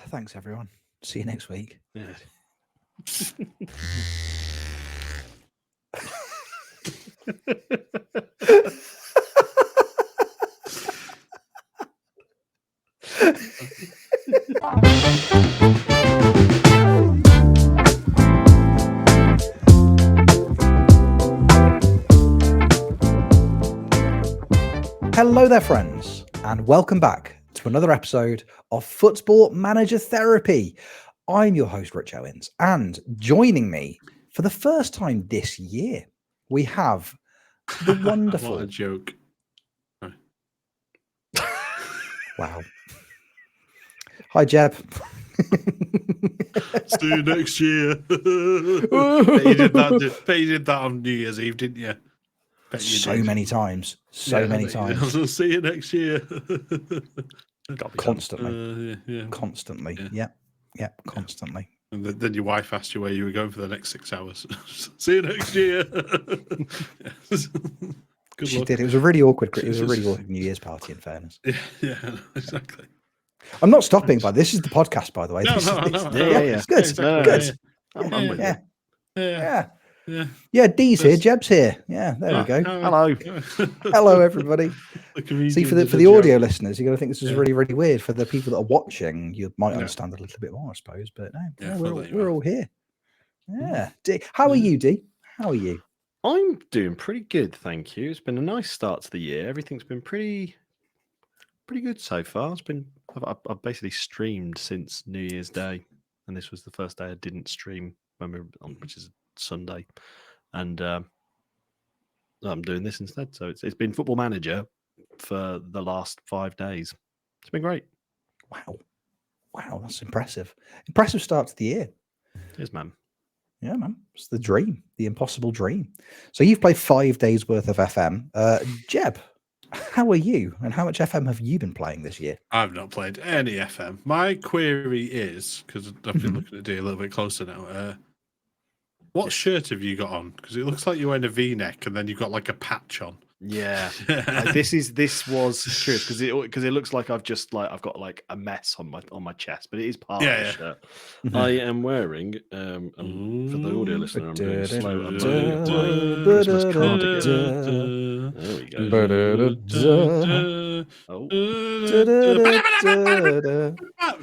Thanks, everyone. See you next week. Yeah. Hello there, friends, and welcome back to another episode of Football Manager Therapy. I'm your host, Rich Owens, and joining me for the first time this year, we have the wonderful... What a joke. Wow. Hi, Jeb. See you next year. you did that on New Year's Eve, didn't you? So many times. Many times. See you next year. Constantly. Constantly. Yeah. Constantly. And then your wife asked you where you were going for the next 6 hours. See you next year. She did. It was a really awkward. It was a really awkward New Year's party. In fairness. Yeah, exactly. I'm not stopping by this is the podcast, by the way. No. It's good. Exactly. Good. Yeah. Dee's here. Jeb's here. Yeah, there we go. Hello. Hello, everybody. See, for the audio listeners, you're going to think this is really, really weird. For the people that are watching, you might understand a little bit more, I suppose. But no, we're all here. Yeah. Dee, how are you, Dee? How are you? I'm doing pretty good, thank you. It's been a nice start to the year. Everything's been pretty good so far. I've basically streamed since New Year's Day, and this was the first day I didn't stream when we were on, which is Sunday, and I'm doing this instead. So it's been Football Manager for the last 5 days. It's been great. Wow, that's impressive. Impressive start to the year. It is, man. Yeah, man. It's the dream, the impossible dream. So you've played 5 days worth of FM. Jeb, how are you? And how much FM have you been playing this year? I've not played any FM. My query is, because I've been looking at Dee a little bit closer now, what shirt have you got on? Because it looks like you're wearing a V-neck and then you've got like a patch on. Yeah, this was curious because it looks like I've got like a mess on my chest, but it is part of the shirt. I am wearing and for the audio listener, I'm doing slow. I'm doing my Christmas cardigan. There we go.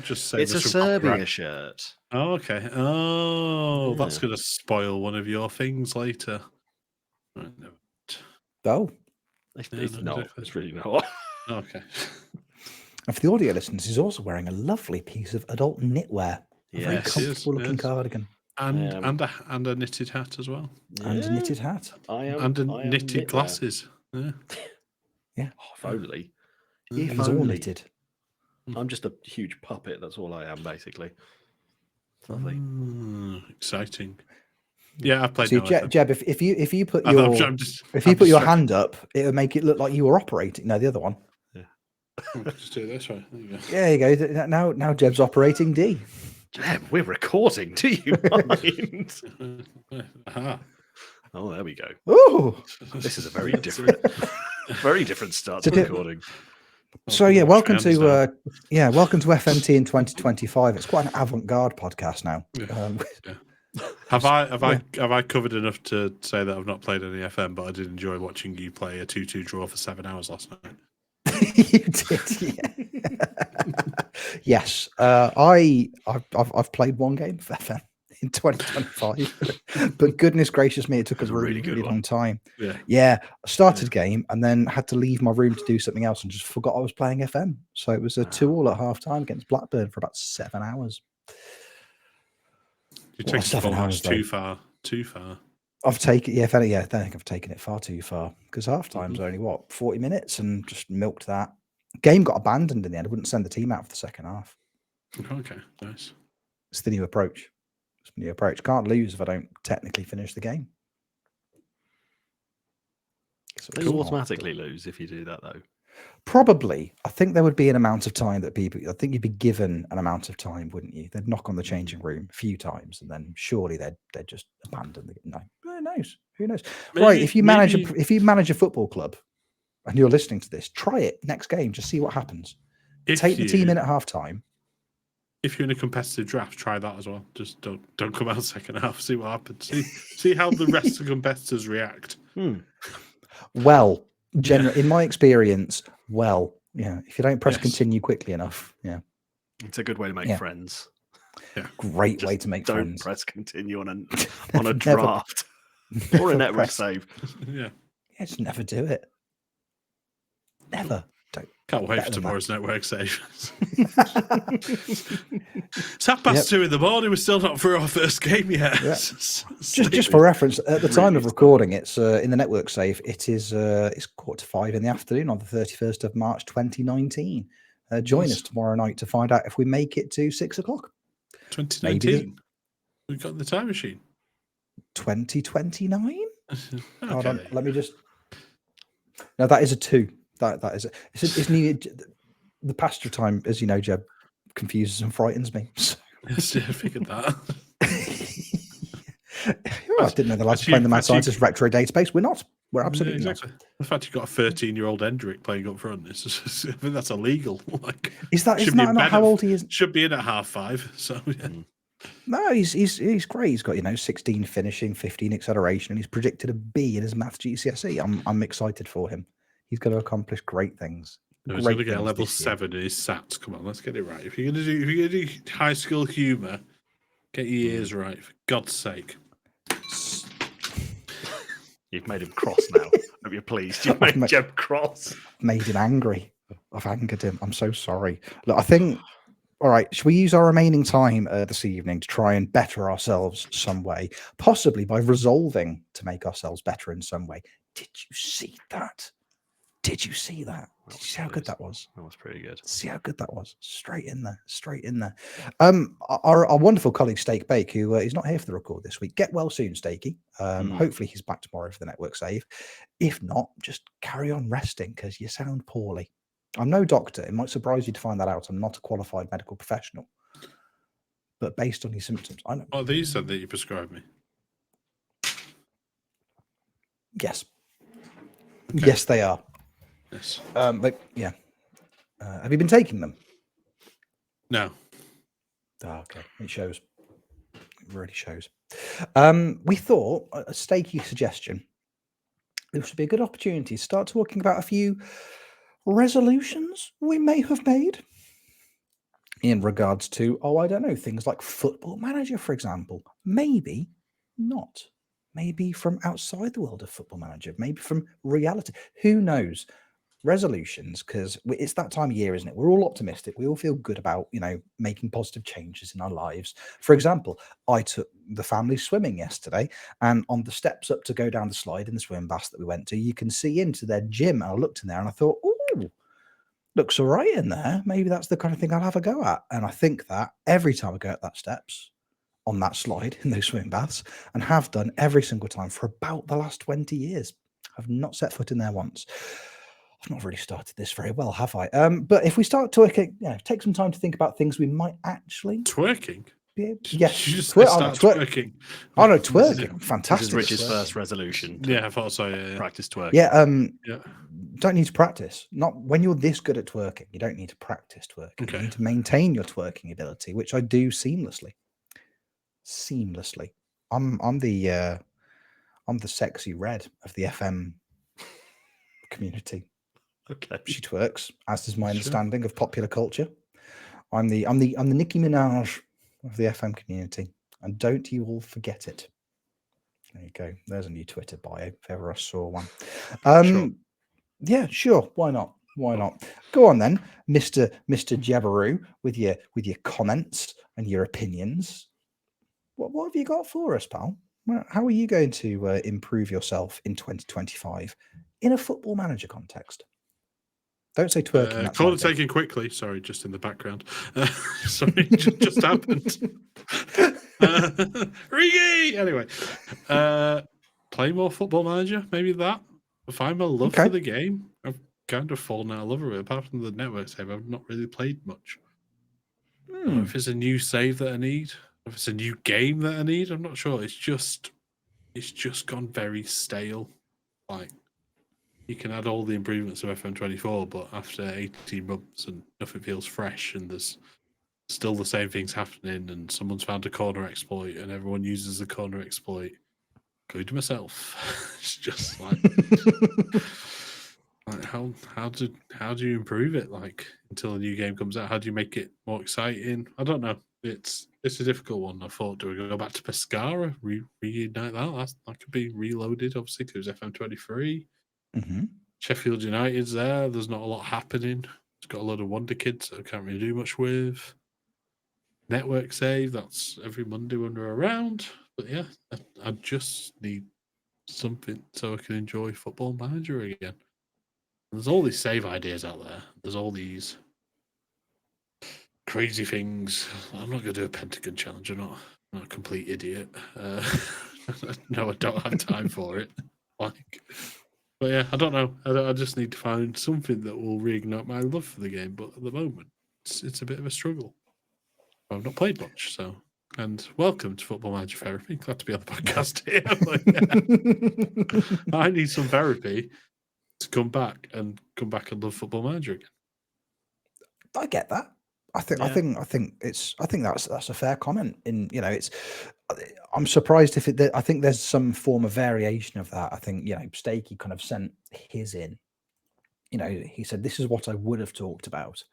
Just say it's a Serbia shirt. Oh, okay. Oh, that's going to spoil one of your things later. Oh. It's not. It's really not. Okay. And for the audio listeners, he's also wearing a lovely piece of adult knitwear. A very comfortable looking cardigan. And a knitted hat as well. Yeah. And a knitted hat. Knitted glasses. Yeah. Yeah. Oh, if only. He's all knitted. I'm just a huge puppet. That's all I am, basically. Lovely. Exciting. Yeah, I've played. See, Jeb, if you put your hand up, it would make it look like you were operating. No, the other one. Yeah. Just do it this way. There you go. Now Jeb's operating D. Jeb, we're recording. Do you mind? Oh, there we go. Oh, this is a very different start to recording. So welcome to FMT in 2025. It's quite an avant-garde podcast now. Have I covered enough to say that I've not played any FM, but I did enjoy watching you play a 2-2 draw for 7 hours last night. You did, yeah. Yes, I've played one game of FM in 2025, but goodness gracious me, it took us a really long time. Yeah, I started a game and then had to leave my room to do something else and just forgot I was playing FM. So it was a 2-2 at half time against Blackburn for about 7 hours. You took 7 hours too far. I've taken, I don't think I've taken it far too far because half time's only 40 minutes and just milked that. Game got abandoned in the end. I wouldn't send the team out for the second half. Okay, nice. It's the new approach. Can't lose if I don't technically finish the game. So you automatically lose if you do that, though. Probably. I think there would be an amount of time that I think you'd be given an amount of time, wouldn't you? They'd knock on the changing room a few times and then surely they'd just abandon the no. Who knows? Maybe, right. If you manage a football club and you're listening to this, try it next game. Just see what happens. Take the team in at half time if you're in a competitive draft, try that as well. Just don't come out second half. See what happens. See how the rest of the competitors react. Well, in my experience, if you don't press Yes. continue quickly enough, It's a good way to make friends. Yeah. great way to make Don't friends. press continue on a Never- draft or a network press- save. Yeah. Just never do it. Never. Don't. Can't wait Better for than tomorrow's network save. It's 2:30 in the morning. We're still not through our first game yet. Yeah. Just for reference, at the time of recording, it's in the network save. It is it's 4:45 in the afternoon on the 31st of March 2019. Join us tomorrow night to find out if we make it to 6 o'clock. 2019. We've got the time machine. 2029. Hold on, Okay. let me just. No, that is a 2. That is it's needed. The passage of time, as you know, Jeb, confuses and frightens me. So. Yes, I figured that. I didn't know the lads playing the Mad Scientist retro database. We're not. We're absolutely exactly. The fact you've got a 13-year-old Hendrick playing up front, I think that's illegal. Like, isn't that not how old he is? Should be in at 5:30. So yeah. No, he's great. He's got 16 finishing, 15 acceleration, and he's predicted a B in his maths GCSE. I'm excited for him. He's going to accomplish great things. No, he's going to get a level 7 in his SATs. Come on, let's get it right. If you're going to do high school humour, get your ears right, for God's sake. You've made him cross now. Hope you're pleased. You've made Jeb cross. Made him angry. I've angered him. I'm so sorry. Look, I think. All right, should we use our remaining time this evening to try and better ourselves some way, possibly by resolving to make ourselves better in some way? Did you see that? Did you see that? Did you see how good that was? That was pretty good. See how good that was? Straight in there. Our wonderful colleague Steak Bake, who is not here for the record this week. Get well soon, Stakey. Hopefully he's back tomorrow for the network save. If not, just carry on resting because you sound poorly. I'm no doctor. It might surprise you to find that out. I'm not a qualified medical professional. But based on your symptoms, I know. Oh, these said that you prescribed me. Yes. Okay. Yes, they are. Yes. Have you been taking them? No. Oh, okay. It shows. It really shows. We thought a Stakey suggestion. This would be a good opportunity to start talking about a few resolutions we may have made in regards to, I don't know, things like Football Manager, for example. Maybe not. Maybe from outside the world of Football Manager. Maybe from reality. Who knows? Resolutions, because it's that time of year, isn't it? We're all optimistic. We all feel good about, making positive changes in our lives. For example, I took the family swimming yesterday, and on the steps up to go down the slide in the swim bath that we went to, you can see into their gym. And I looked in there and I thought, oh, looks all right in there. Maybe that's the kind of thing I'll have a go at. And I think that every time I go up that steps on that slide in those swim baths, and have done every single time for about the last 20 years, I've not set foot in there once. I've not really started this very well, have I? But if we start twerking, take some time to think about things we might actually twerking. Yes, you just start twerking. Oh no, twerking! Fantastic. This is Rich's first resolution. Yeah, I thought so. Yeah. Practice twerking. Yeah. Don't need to practice. Not when you're this good at twerking. You don't need to practice twerking. Okay. You need to maintain your twerking ability, which I do seamlessly. I'm the sexy red of the FM community. Okay. She twerks, as is my understanding of popular culture. I'm the Nicki Minaj of the FM community, and don't you all forget it. There you go. There's a new Twitter bio if ever I saw one. Sure. Yeah, sure. Why not? Why not? Go on then, Mr. Jebbaroo, with your comments and your opinions. What have you got for us, pal? How are you going to improve yourself in 2025 in a Football Manager context? Don't say twerking. Corner taken quickly. Sorry, just in the background. Sorry, just happened. Rigi! Anyway, play more Football Manager. Maybe that. Find my love for the game. I've kind of fallen out of love with it. Apart from the network save, I've not really played much. If it's a new save that I need, if it's a new game that I need, I'm not sure. It's just gone very stale. Like, you can add all the improvements of FM24, but after 18 months and nothing feels fresh, and there's still the same things happening, and someone's found a corner exploit, and everyone uses the corner exploit. Including myself. It's just like, how do you improve it? Like until a new game comes out, how do you make it more exciting? I don't know. It's a difficult one. I thought, do we go back to Pescara, reunite that? That could be reloaded. Obviously, because it was FM23. Sheffield United's there. There's not a lot happening. It's got a lot of wonder kids that I can't really do much with. Network save. That's every Monday when we're around. But yeah, I just need something so I can enjoy Football Manager again. There's all these save ideas out there. There's all these crazy things. I'm not going to do a Pentagon challenge. I'm not a complete idiot. No, I don't have time for it. But yeah, I don't know. I just need to find something that will reignite my love for the game. But at the moment, it's a bit of a struggle. I've not played much, so. And welcome to Football Manager Therapy. Glad to be on the podcast here. I need some therapy to come back and love Football Manager again. I get that. I think that's a fair comment. I'm surprised if I think there's some form of variation of that. I think Stakey kind of sent his in. He said this is what I would have talked about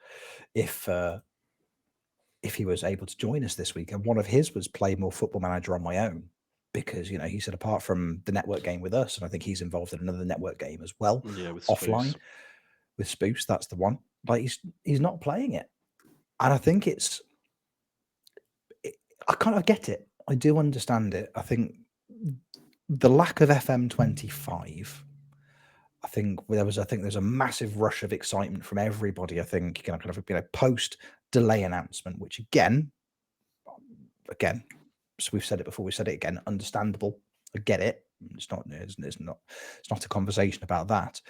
if he was able to join us this week. And one of his was play more Football Manager on my own, because he said apart from the network game with us, and I think he's involved in another network game as well, with offline Spoofs. with Spoofs. That's the one. Like he's not playing it, and I think I kind of get it. I do understand it. I think the lack of FM25. I think there's a massive rush of excitement from everybody. I think kind of post delay announcement, which again, so we've said it before, we said it again, understandable. I get it. It's not a conversation about that.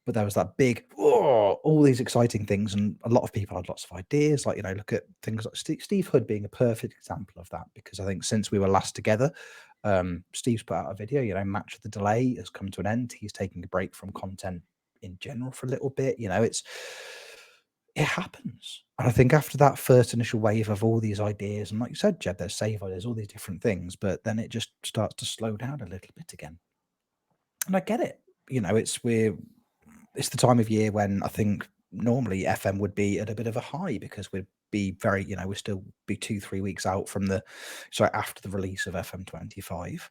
But there was that big, all these exciting things, and a lot of people had lots of ideas. Like look at things like Steve Hood being a perfect example of that, because I think since we were last together, Steve's put out a video. Match of the Delay has come to an end. He's taking a break from content in general for a little bit. It happens. And I think after that first initial wave of all these ideas, and like you said, Jeb, there's save ideas, all these different things, but then it just starts to slow down a little bit again. And I get it. It's the time of year when I think normally FM would be at a bit of a high, because we'd be very, we'd still be 2-3 weeks out from after the release of FM25.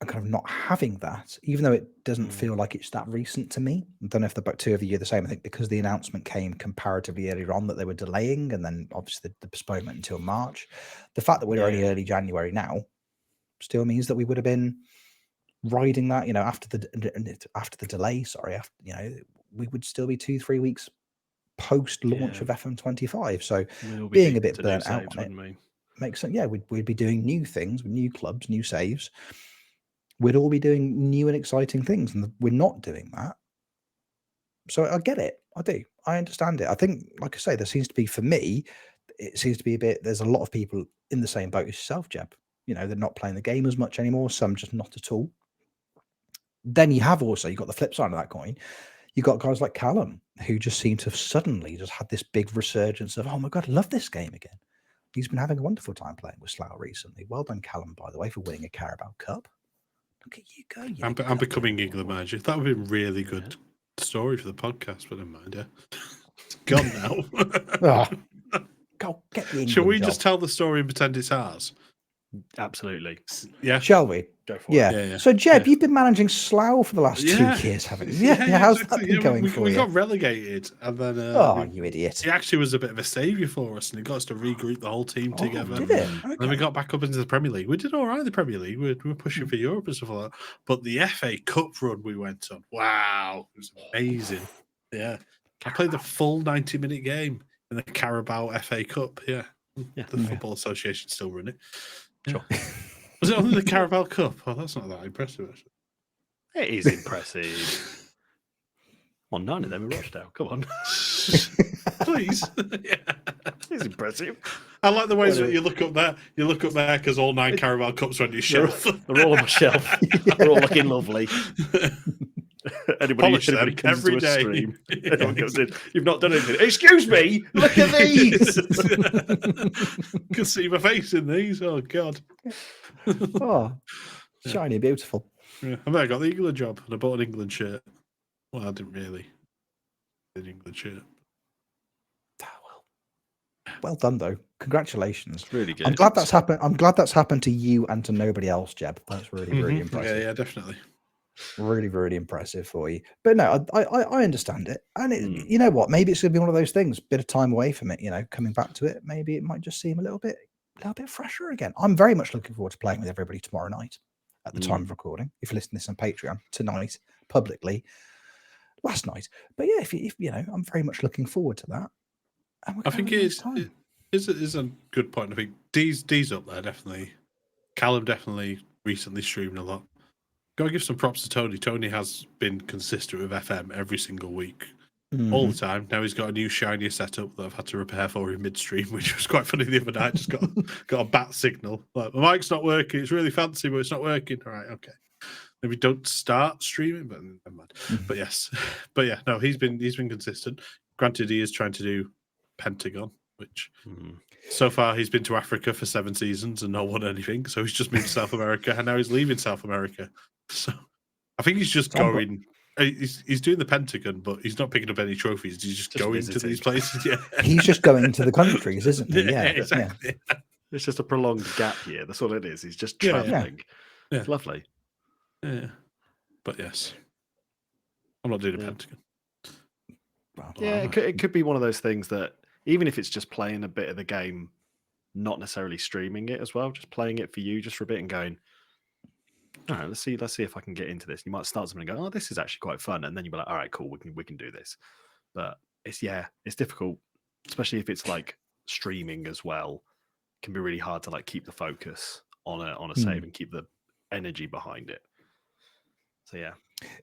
And kind of not having that, even though it doesn't feel like it's that recent to me. I don't know if the two of you are the same. I think because the announcement came comparatively earlier on that they were delaying, and then obviously the postponement until March. The fact that we're only early January now still means that we would have been riding that, after the delay. We would still be 2-3 weeks post launch of FM25. So being a bit burnt out on it makes sense. Yeah, we'd be doing new things with new clubs, new saves. We'd all be doing new and exciting things, and we're not doing that. So I get it. I do. I understand it. I think, like I say, there seems to be, for me, it seems to be there's a lot of people in the same boat as yourself, Jeb. They're not playing the game as much anymore. Some just not at all. Then you've got the flip side of that coin. You've got guys like Callum, who just seem to have suddenly just had this big resurgence of, oh my God, I love this game again. He's been having a wonderful time playing with Slough recently. Well done, Callum, by the way, for winning a Carabao Cup. Look at you go. I'm becoming England manager. That would be a really good story for the podcast, but never mind. Yeah. It's gone now. Go get the England Shall we job. just tell the story and pretend it's ours? Absolutely. Yeah. Shall we? Go for it. Yeah. So, Jeb, you've been managing Slough for the last 2 years, haven't you? Yeah. How's that been going for you? We got relegated, and then you idiot! He actually was a bit of a saviour for us, and he got us to regroup the whole team together. Did it? Okay. And then we got back up into the Premier League. We did all right in the Premier League. We were pushing for Europe and stuff like that. But the FA Cup run we went on, wow, it was amazing. Yeah, I played the full 90-minute game in the Carabao FA Cup. Yeah. The Football Association still run it. Sure. Was it only the Carabao Cup? Oh, that's not that impressive, actually. It is impressive. Well, 9 of them in Rochdale. Come on. Please. It's impressive. I like the ways that you look up there. You look up there because all 9 Carabao Cups are on your shelf. They're all on my shelf. They're all looking lovely. Polish anybody them comes every to a day. stream, Yeah, anyone comes in, you've not done anything. Excuse me, look at these. Can see my face in these. Oh God. Oh, Yeah. shiny, beautiful. Yeah. I mean, I got the England job and I bought an England shirt. Well, I didn't really. An England shirt. Well done, though. Congratulations. It's really good. I'm glad that's happened. I'm glad that's happened to you and to nobody else, Jeb. That's really, really Mhm. impressive. Yeah, definitely. Really, really impressive for you. But no, I understand it. And Mm. you know what? Maybe it's going to be one of those things. Bit of time away from it. You know, coming back to it, maybe it might just seem a little bit fresher again. I'm very much looking forward to playing with everybody tomorrow night. At the time of recording, if you listen to this on Patreon tonight, publicly, last night. But yeah, if you know, I'm very much looking forward to that. I think it is a good point. I think Dee's up there, definitely. Callum definitely recently streamed a lot. Got to give some props to Tony. Tony has been consistent with FM every single week, all the time. Now he's got a new shinier setup that I've had to repair for him midstream, which was quite funny the other night. Just got a bat signal. Like, my mic's not working. It's really fancy, but it's not working. All right, okay. Maybe don't start streaming, but never mind. But yes, but yeah, no, he's been consistent. Granted, he is trying to do Pentagon, which so far he's been to Africa for 7 seasons and not won anything. So he's just moved to South America, and now he's leaving South America. So I think he's just going. He's doing the Pentagon, but he's not picking up any trophies. He's just going visiting. to these places. Yeah, He's just going to the countries, isn't he? Yeah, exactly. Yeah. It's just a prolonged gap year. That's all it is. He's just traveling. Yeah. It's lovely. Yeah, but yes, I'm not doing a Pentagon. Yeah, it could be one of those things that even if it's just playing a bit of the game, not necessarily streaming it as well, just playing it for you just for a bit and going, all right, let's see if I can get into this. You might start something and go, oh, this is actually quite fun, and then you'll be like, all right, cool, we can do this. But it's difficult, especially if it's like streaming as well. It can be really hard to like keep the focus on a save and keep the energy behind it. So yeah,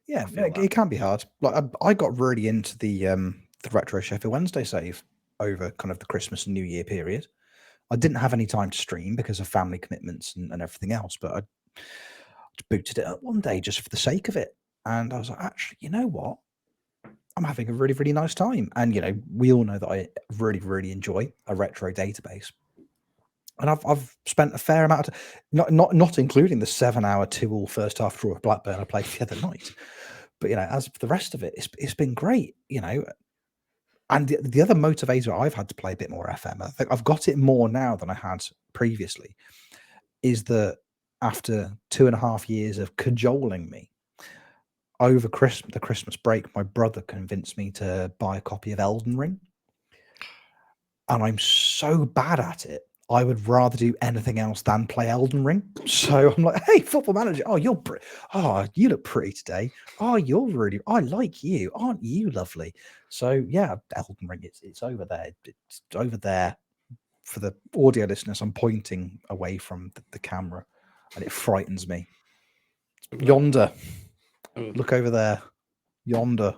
it can be hard. Like I got really into the retro Sheffield Wednesday save over kind of the Christmas and New Year period. I didn't have any time to stream because of family commitments and everything else, but I booted it up one day just for the sake of it, and I was like, actually, you know what? I'm having a really, really nice time, and you know, we all know that I really, really enjoy a retro database. And I've spent a fair amount of not including the 7-hour 2-all first half draw of Blackburn I played the other night. But you know, as for the rest of it, it's been great, you know. And the other motivator I've had to play a bit more FM, I think I've got it more now than I had previously, is that after 2.5 years of cajoling me over the Christmas break, my brother convinced me to buy a copy of Elden Ring. And I'm so bad at it, I would rather do anything else than play Elden Ring. So I'm like, hey, Football Manager, you look pretty today. I like you. Aren't you lovely? So yeah, Elden Ring, it's over there. It's over there. For the audio listeners, I'm pointing away from the camera and it frightens me. Yonder. Look over there. Yonder.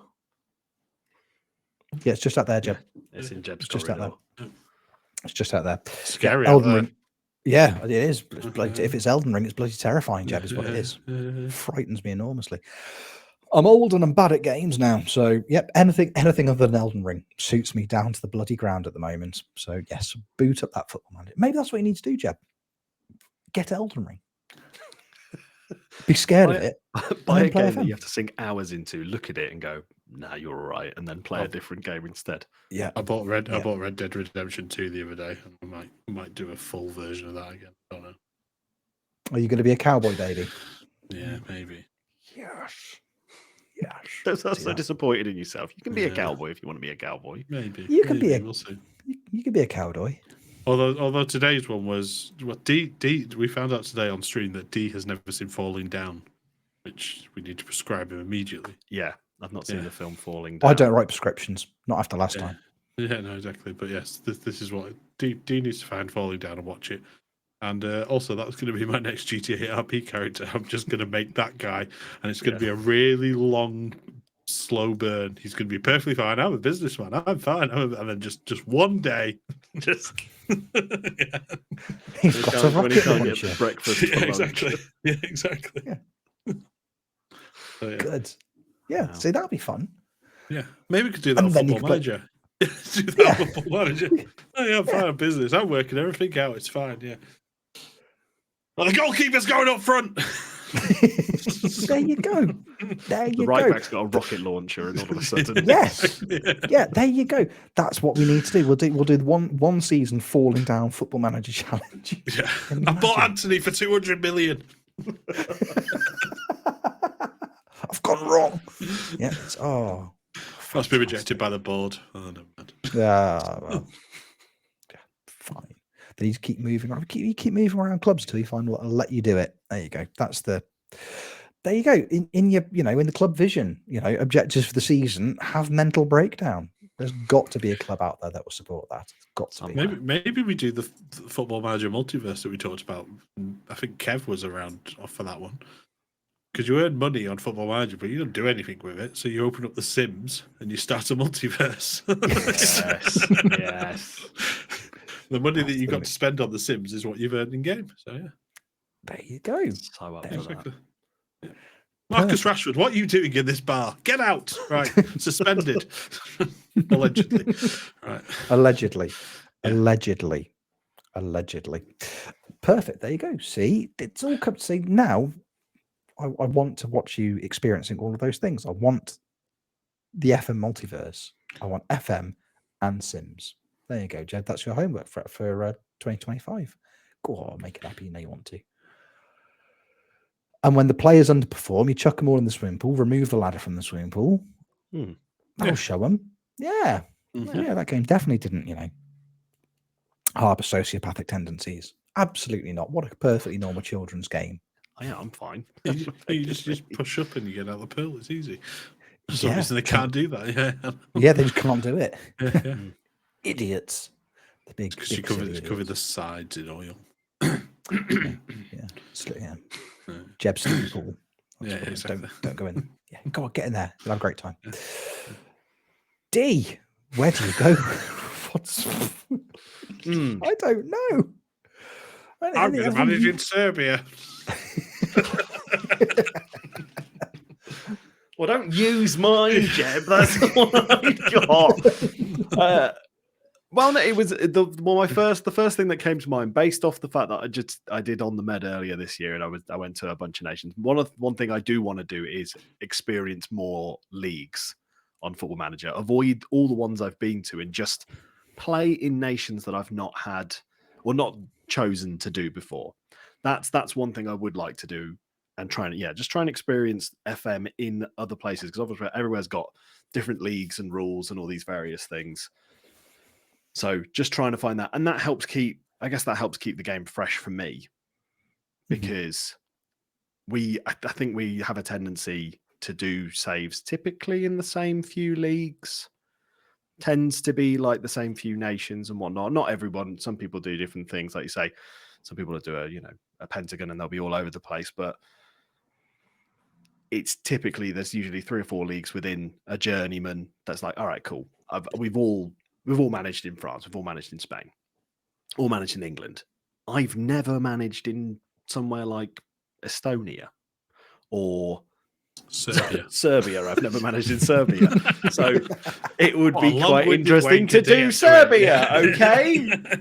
Yeah, it's just out there, Jeb. It's in Jeb's just out corridor. there. It's just out there. Scary. Elden Ring. Yeah, it is. If it's Elden Ring, it's bloody terrifying, Jeb, is what it is. Frightens me enormously. I'm old and I'm bad at games now. So, yep, anything other than Elden Ring suits me down to the bloody ground at the moment. So, yes, boot up that Football Manager. Maybe that's what you need to do, Jeb. Get Elden Ring. Be scared of it. Buy a game that you have to sink hours into, look at it and go, nah, you're all right, and then play a different game instead. Yeah. I bought Red Dead Redemption 2 the other day, and I might do a full version of that again. I don't know. Are you going to be a cowboy, baby? Yeah, maybe. Yes. Don't sound so disappointed in yourself. You can be a cowboy if you want to be a cowboy. Maybe. You can be we'll see. You can be a cowboy. Although today's one was D. We found out today on stream that D has never seen Falling Down, which we need to prescribe him immediately. Yeah, I've not seen the film Falling Down. I don't write prescriptions, not after last time. Yeah, no, exactly. But yes, this is what D needs to find Falling Down and watch it. And also, that's going to be my next GTA RP character. I'm just going to make that guy, and it's going to be a really long, slow burn. He's going to be perfectly fine. I'm a businessman. I'm fine. And then just one day, just He's got a rocket launcher. Breakfast. Yeah, exactly. Yeah, exactly. Yeah. So, yeah. Good. Yeah, Wow. see, that'll be fun. Yeah, maybe we could do that on And then you Football could Manager. Do that Yeah. on Football Manager. Oh yeah, I'm fine on business. I'm working everything out. It's fine. Yeah. Well, the goalkeeper's going up front. There you go. There The you right go. back's got a rocket launcher, and all of a sudden, Yes. Yeah, there you go. That's what we need to do. We'll do one season falling down Football Manager challenge. Yeah. Can you I bought imagine? Anthony for 200 million. I've gone wrong. Yeah. Must be rejected by the board. Oh, never mind. Well, yeah, fine. Then you just keep moving around. You keep moving around clubs till you find what will let you do it. There you go. There you go. In your, in the club vision, objectives for the season, have mental breakdown. There's got to be a club out there that will support that. It's got to be. Maybe we do the Football Manager multiverse that we talked about. I think Kev was around for that one. Because you earn money on Football Manager, but you don't do anything with it. So you open up the Sims and you start a multiverse. yes. The money that you got to spend on the Sims is what you've earned in game. So yeah, there you go. So up for exactly. that. Yeah. Marcus Rashford, what are you doing in this bar? Get out! Right, suspended. Allegedly. Right. Allegedly. Yeah. Allegedly. Perfect. There you go. See, it's all come to see now. I want to watch you experiencing all of those things. I want the FM multiverse. I want FM and Sims. There you go, Jed. That's your homework for 2025. Go on, make it happy. You know you want to. And when the players underperform, you chuck them all in the swimming pool, remove the ladder from the swimming pool. That'll show them. Yeah. Mm-hmm. Yeah, that game definitely didn't, harbor sociopathic tendencies. Absolutely not. What a perfectly normal children's game. Oh, yeah, I'm fine. You just push up and you get out of the pool. It's easy. For some Yeah. reason they can't do that. Yeah. Yeah, they just can't do it. Yeah. Idiots. The big, Because you silly cover idiots. the sides in oil. Yeah. Jeb swimming pool. Yeah, exactly. Don't go in. Yeah, go on, get in there. You'll have a great time. D, where do you go? I don't know. I'm going to manage in Serbia. Well, don't use mine, Jeb. That's what I got. Well, no, it was the first thing that came to mind, based off the fact that I did on the med earlier this year, and I went to a bunch of nations. One thing I do want to do is experience more leagues on Football Manager. Avoid all the ones I've been to, and just play in nations that I've not had or not chosen to do before. That's one thing I would like to do, and try and experience FM in other places, because obviously everywhere's got different leagues and rules and all these various things. So just trying to find that, and that helps keep the game fresh for me, because I think we have a tendency to do saves typically in the same few leagues. Tends to be like the same few nations and whatnot. Not everyone. Some people do different things, like you say. Some people do a pentagon and they'll be all over the place, but it's typically there's usually 3 or 4 leagues within a journeyman that's like, all right, cool. We've all managed in France, we've all managed in Spain, all managed in England. I've never managed in somewhere like Estonia or Serbia. I've never managed in Serbia. So it would be quite interesting to do Serbia, okay?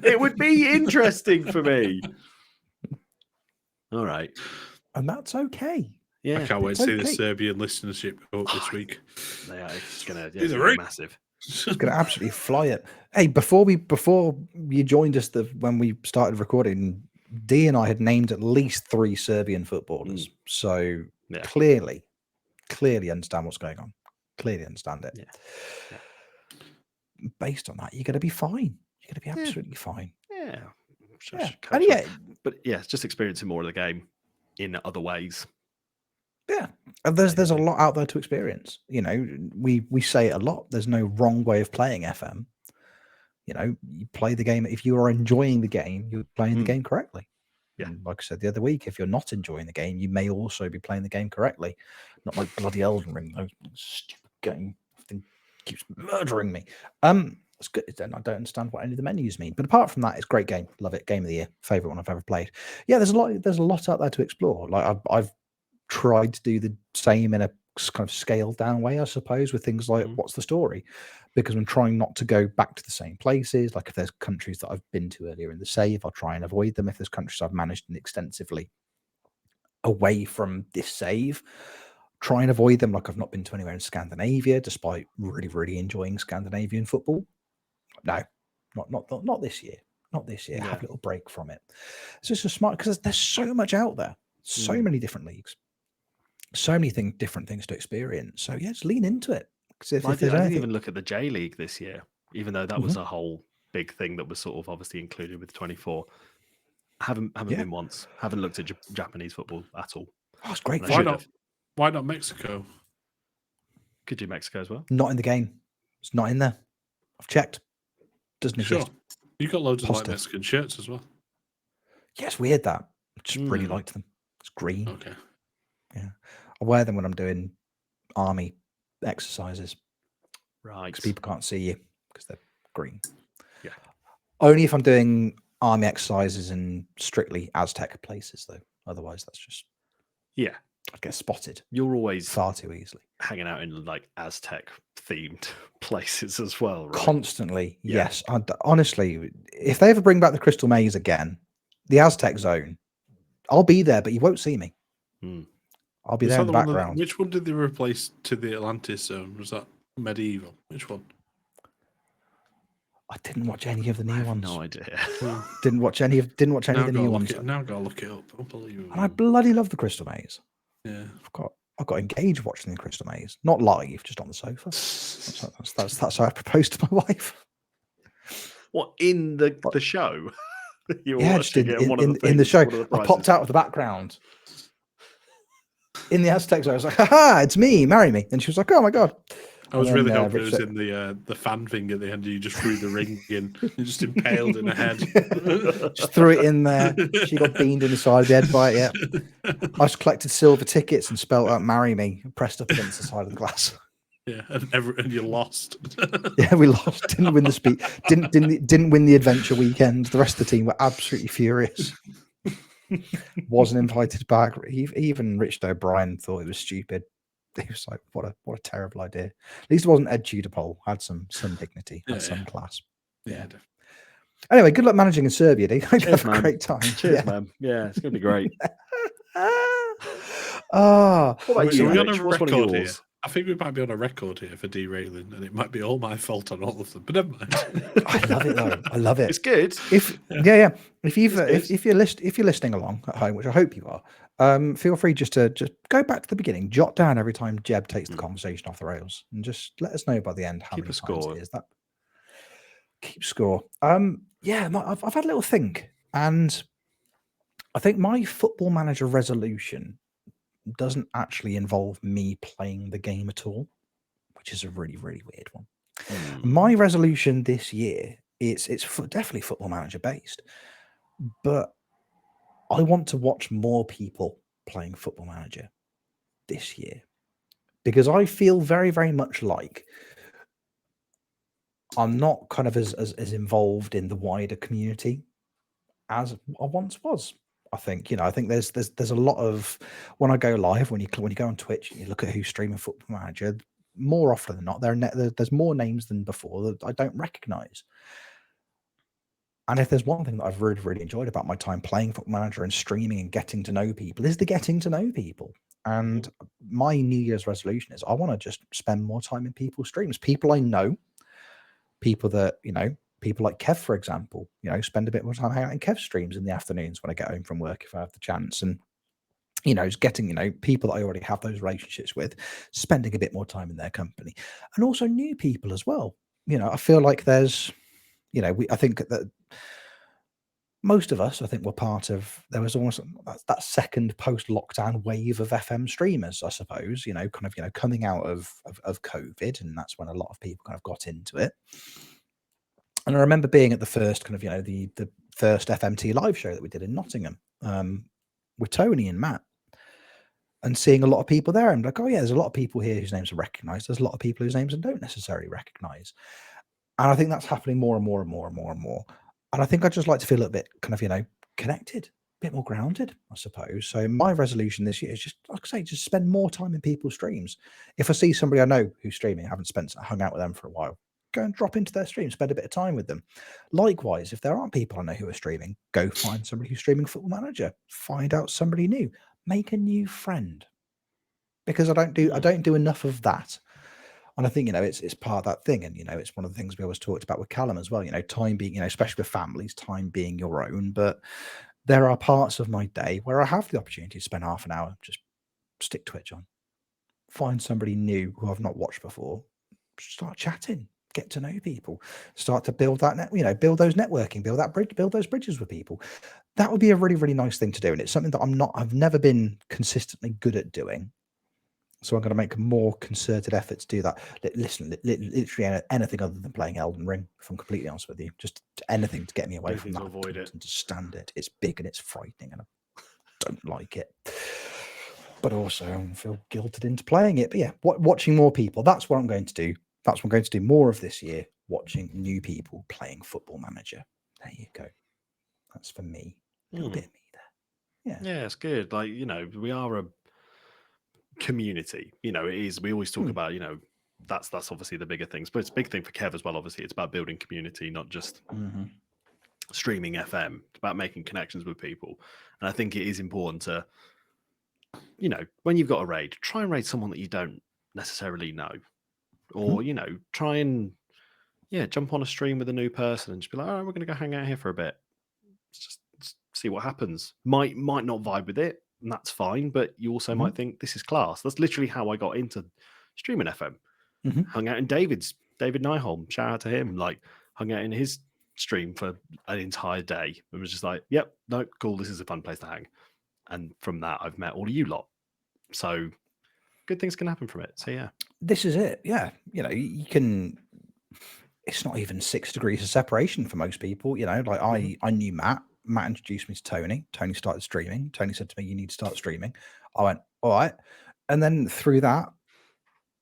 It would be interesting for me. All right. And that's okay. Yeah, I can't wait to see the Serbian listenership go up this week. It's going to be massive. It's going to absolutely fly it. Hey, before you joined us when we started recording, Dee and I had named at least 3 Serbian footballers. So clearly understand what's going on. Clearly understand it. Yeah. Based on that, you're going to be fine. You're going to be absolutely fine. Yeah. But it's just experiencing more of the game in other ways. Yeah, and there's a lot out there to experience. We say it a lot. There's no wrong way of playing FM. You play the game. If you are enjoying the game, you're playing the game correctly. Yeah, and like I said the other week, if you're not enjoying the game, you may also be playing the game correctly. Not like bloody Elden Ring, though stupid game. Thing keeps murdering me. It's good. Then I don't understand what any of the menus mean. But apart from that, it's a great game. Love it. Game of the year. Favorite one I've ever played. Yeah, there's a lot out there to explore. Like I've tried to do the same in a kind of scaled down way, I suppose, with things like Mhm. what's the story? Because I'm trying not to go back to the same places. Like if there's countries that I've been to earlier in the save, I'll try and avoid them. If there's countries I've managed extensively away from this save, try and avoid them. Like I've not been to anywhere in Scandinavia, despite really, really enjoying Scandinavian football. No, not this year. Not this year. Have Yeah. a little break from it. It's just a smart, because there's so much out there, so Mm. many different leagues, so many different things to experience. So yeah, just lean into it. Because if I there's didn't anything, even look at the J League this year, even though that was a whole big thing that was sort of obviously included with 24. Haven't Yeah. been once. Haven't looked at Japanese football at all. oh, it's great. And I Why should not? have. Why not Mexico? Could do Mexico as well. Not in the game. It's not in there. I've checked. Doesn't Sure. exist. You got loads of like Positive. Mexican shirts as well. Yeah, it's weird that. I just really Mm. liked them. It's green. Okay. Yeah. I wear them when I'm doing army exercises Right. because people can't see you because they're green. Yeah. Only if I'm doing army exercises in strictly Aztec places, though. Otherwise, that's just, Yeah. I'd get spotted You're always far too easily. hanging out in like Aztec themed places as well, right? Constantly, Yeah. yes. Honestly, if they ever bring back the Crystal Maze again, the Aztec zone, I'll be there, but you won't see me. Mm. I'll be Was there that in the one that- background. which one did they replace to the Atlantis zone? Was that medieval? Which one? I didn't watch any of the I new have ones. no idea. Didn't watch any of the new ones. Now gotta look it up. Unbelievable. And I bloody love the Crystal Maze. Yeah. I've got engaged watching the Crystal Maze, not live, just on the sofa. That's how I proposed to my wife. What, in the show? You were Yeah, just watching it in the show. I popped out of the background in the Aztec zone. I was like, "Ha! It's me, marry me." And she was like, "Oh my god." I was And really then, hoping it was Richard- in the fan thing at the end. You just threw the ring in. You just impaled in a head. Just threw it in there. She got beamed in the side of the head by it. Yeah. I just collected silver tickets and spelled out "marry me" and pressed up against the side of the glass. Yeah, and you lost. Yeah, we lost. Didn't win the speed. Didn't win the adventure weekend. The rest of the team were absolutely furious. Wasn't invited back. Even Richard O'Brien thought it was stupid. He was like, "What a terrible idea." At least it wasn't Ed Tudorpole. Had some dignity. Had some class. Yeah. Anyway, good luck managing in Serbia, Dee. Hope you have a man. great time. Cheers, man. Yeah, it's gonna be great. Ah, What about Are you, we on Rich? a What's one of record here? yours? I think we might be on a record here for derailing, and it might be all my fault on all of them. But never mind. I love it though. I love it. It's good. If if you're listening along at home, which I hope you are, feel free just to go back to the beginning, jot down every time Jeb takes the conversation off the rails, and just let us know by the end how Keep many a times score. it is. That keep score. Yeah, I've had a little think, and I think my Football Manager resolution doesn't actually involve me playing the game at all, which is a really, really weird one. My resolution this year, it's definitely Football Manager based, but I want to watch more people playing Football Manager this year, because I feel very, very much like I'm not kind of as involved in the wider community as I once was. I think there's a lot of, when I go live, when you go on Twitch and you look at who's streaming Football Manager, more often than not, there's more names than before that I don't recognize. And if there's one thing that I've really, really enjoyed about my time playing Football Manager and streaming and getting to know people, is the getting to know people. And my New Year's resolution is I want to just spend more time in people's streams, people I know, people that, people like Kev, for example, spend a bit more time hanging out in Kev's streams in the afternoons when I get home from work, if I have the chance. And, just getting, people that I already have those relationships with, spending a bit more time in their company, and also new people as well. I feel like there's, I think that most of us, I think, were part of, there was almost that second post-lockdown wave of FM streamers, I suppose, coming out of COVID. And that's when a lot of people kind of got into it. And I remember being at the first kind of, the first FMT live show that we did in Nottingham with Tony and Matt, and seeing a lot of people there. And like, oh yeah, there's a lot of people here whose names are recognized. There's a lot of people whose names I don't necessarily recognize. And I think that's happening more and more and more and more and more. And I think I'd just like to feel a bit kind of, connected bit more grounded, I suppose. So my resolution this year is just, like I say, just spend more time in people's streams. If I see somebody I know who's streaming, I haven't hung out with them for a while, go and drop into their stream, spend a bit of time with them. Likewise, if there aren't people I know who are streaming, go find somebody who's streaming Football Manager, find out somebody new, make a new friend. Because I don't do enough of that. And I think, it's part of that thing. And, it's one of the things we always talked about with Callum as well, time being, especially with families, time being your own. But there are parts of my day where I have the opportunity to spend half an hour, just stick Twitch on, find somebody new who I've not watched before, start chatting, get to know people, start to build that build those networking, build those bridges with people. That would be a really, really nice thing to do. And it's something that I've never been consistently good at doing. So I'm going to make a more concerted effort to do that. Listen, literally anything other than playing Elden Ring, if I'm completely honest with you. Just anything to get me away from that. Avoid it. And to stand it. It's big and it's frightening and I don't like it. But also I feel guilted into playing it. But yeah, watching more people, that's what I'm going to do. That's what I'm going to do more of this year, watching new people playing Football Manager. There you go. That's for me. A little bit of me there. Yeah. Yeah, it's good. Like, we are a community. It is. We always talk about, that's obviously the bigger things, but it's a big thing for Kev as well. Obviously, it's about building community, not just streaming FM. It's about making connections with people. And I think it is important to, when you've got a raid, try and raid someone that you don't necessarily know, or try and jump on a stream with a new person and just be like, all right, we're going to go hang out here for a bit. Just see what happens. Might not vibe with it, and that's fine, but you also might think this is class. That's literally how I got into streaming FM. Hung out in David Nyholm, shout out to him, like hung out in his stream for an entire day and was just like, yep, no, cool, this is a fun place to hang. And from that I've met all of you lot, so good things can happen from it. So yeah, this is it. Yeah, you can, it's not even 6 degrees of separation for most people. Like I knew Matt introduced me to Tony started streaming. Tony said to me, you need to start streaming. I went, all right. And then through that,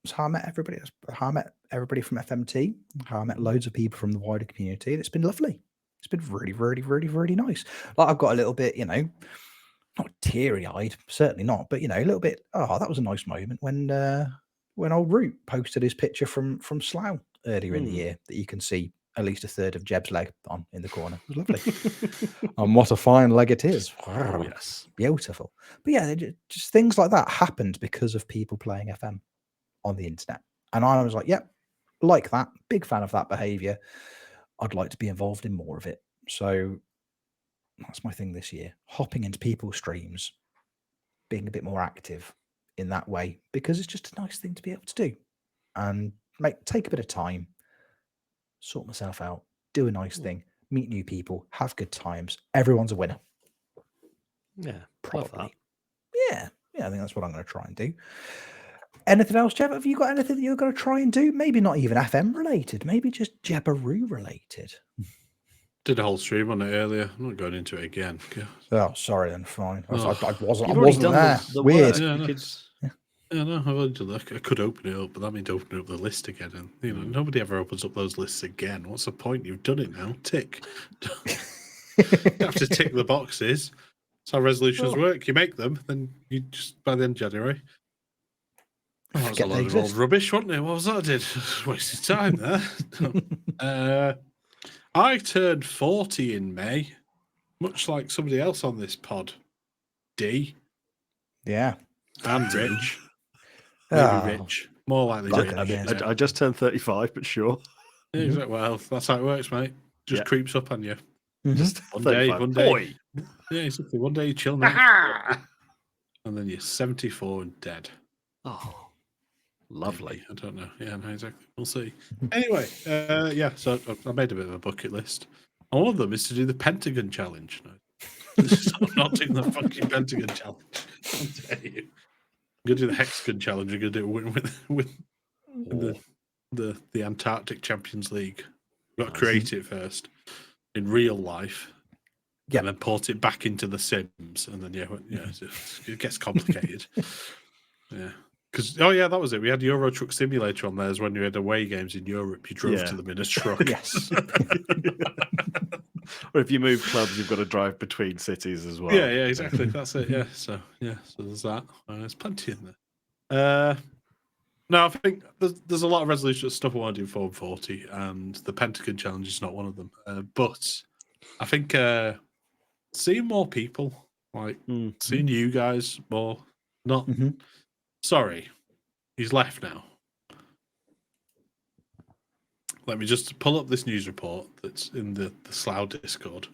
that's how I met everybody. That's how I met everybody from FMT, how I met loads of people from the wider community. And it's been lovely. It's been really, really, really, really nice. Like I've got a little bit, not teary-eyed, certainly not, but a little bit, that was a nice moment when old Root posted his picture from Slough earlier in the year that you can see at least a third of Jeb's leg on in the corner. It was lovely. And what a fine leg it is. Oh, yes. Beautiful. But yeah, just things like that happened because of people playing FM on the internet. And I was like, yep, like that. Big fan of that behavior. I'd like to be involved in more of it. So that's my thing this year. Hopping into people's streams, being a bit more active in that way, because it's just a nice thing to be able to do. And take a bit of time, sort myself out, do a nice thing, meet new people, have good times. Everyone's a winner. Yeah, probably. Yeah, I think that's what I'm going to try and do. Anything else, Jeb? Have you got anything that you're going to try and do? Maybe not even FM related, maybe just Jebaroo related. Did a whole stream on it earlier. I'm not going into it again. Oh, sorry, then fine. I You've wasn't already there. done the Weird. work. Yeah, no, I've only done that. I could open it up, but that means opening up the list again. And nobody ever opens up those lists again. What's the point? You've done it now. Tick. You have to tick the boxes. That's how resolutions work. You make them, then you just by the end of January. Oh, that was a load of old rubbish, wasn't it? What was that I did? Wasted time there. I turned 40 in May, much like somebody else on this pod. Dee. Yeah. And Rich. Maybe Rich. More likely Rich. I just turned 35, but sure. Yeah, exactly. Well, that's how it works, mate. Just creeps up on you. Just one 35. day. Yeah, exactly. One day you chill now. And then you're 74 and dead. Oh. Lovely. I don't know. Yeah, no, exactly. We'll see. Anyway, so I made a bit of a bucket list. And one of them is to do the Pentagon Challenge. No, I'm not doing the fucking Pentagon Challenge. I'll tell you. I'm going to do the Hexagon Challenge. I'm going to do it with the Antarctic Champions League. I've got to create it first in real life. Yeah. And then port it back into the Sims. And then, it gets complicated. Yeah. Because that was it. We had Euro Truck Simulator on there. As when you had away games in Europe, you drove to them in a truck. Yes. Or if you move clubs, you've got to drive between cities as well. Yeah, exactly. That's it. Yeah. So there's that. There's plenty in there. No, I think there's a lot of resolution stuff I want to do for 40, and the Pentagon Challenge is not one of them. But I think seeing more people, like seeing you guys more, not. Sorry, he's left now. Let me just pull up this news report that's in the Slough Discord.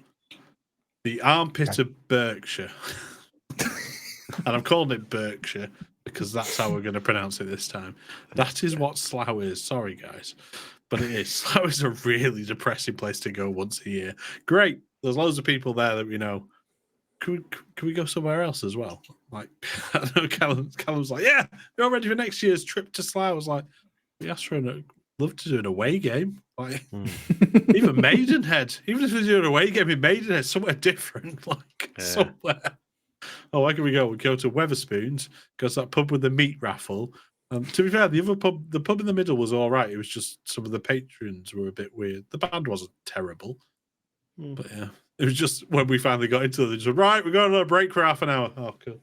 The armpit of Berkshire. And I'm calling it Berkshire because that's how we're going to pronounce it this time. That is what Slough is. Sorry, guys. But it is. Slough is a really depressing place to go once a year. Great. There's loads of people there that we know. Can we go somewhere else as well? Like, I know Callum's like, yeah, we're all ready for next year's trip to Slough. I was like, we asked for love to do an away game. Like, even Maidenhead. Even if we do an away game in Maidenhead, somewhere different. Like, somewhere. Oh, where can we go? We go to Weatherspoons, go to that pub with the meat raffle. To be fair, the pub in the middle was all right. It was just some of the patrons were a bit weird. The band wasn't terrible. But yeah, it was just when we finally got into it, they just right, we're going on a break for half an hour. Oh, cool.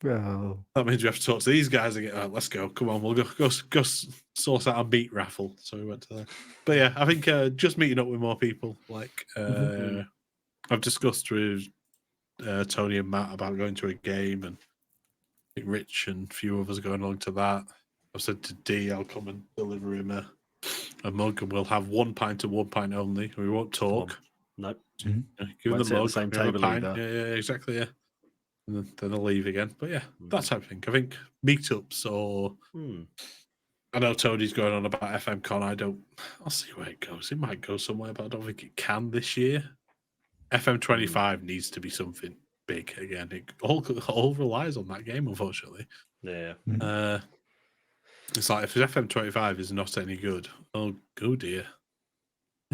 Oh. That means we have to talk to these guys again. Oh, let's go. Come on, we'll go source out a meat raffle. So we went to that. But yeah, I think just meeting up with more people. Like I've discussed with Tony and Matt about going to a game, and I think Rich and a few of us are going along to that. I've said to Dee, I'll come and deliver him a mug, and we'll have 1 pint and 1 pint only. We won't talk. Nope. Give him the mug. Same table either. Yeah, exactly. Yeah, and then I'll leave again. But yeah, that type of thing. I think meetups or I know Tony's going on about FM Con. I'll see where it goes. It might go somewhere, but I don't think it can this year. FM 25 needs to be something big again. It all relies on that game, unfortunately. Yeah. It's like if FM 25 is not any good, oh dear.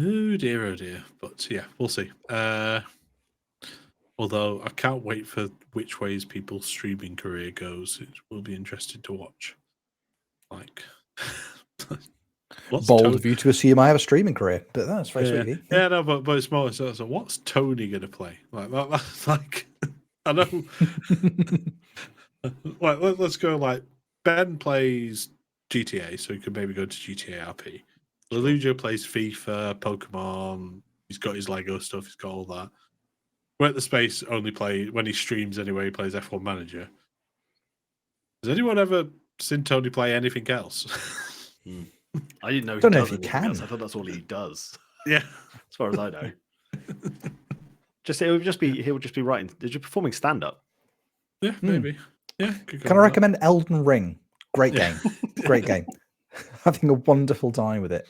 Oh dear. But yeah, we'll see. Although I can't wait for which ways people's streaming career goes. It will be interesting to watch. Like, bold of you to assume I have a streaming career, but that's very sweet of you. Yeah, no, but it's more. So what's Tony going to play? That's like, I know. Like, let's go. Like, Ben plays GTA, so he could maybe go to GTA RP. Lelujo plays FIFA, Pokemon. He's got his Lego stuff. He's got all that. We're at the space only play when he streams anyway. He plays F1 Manager. Has anyone ever seen Tony play anything else? I didn't know. Don't know if he can. Else. I thought that's all he does. Yeah, as far as I know. He'll just be writing. Is you performing stand up? Yeah, maybe. Yeah. Can I recommend Elden Ring? Great game. Great game. Having a wonderful time with it.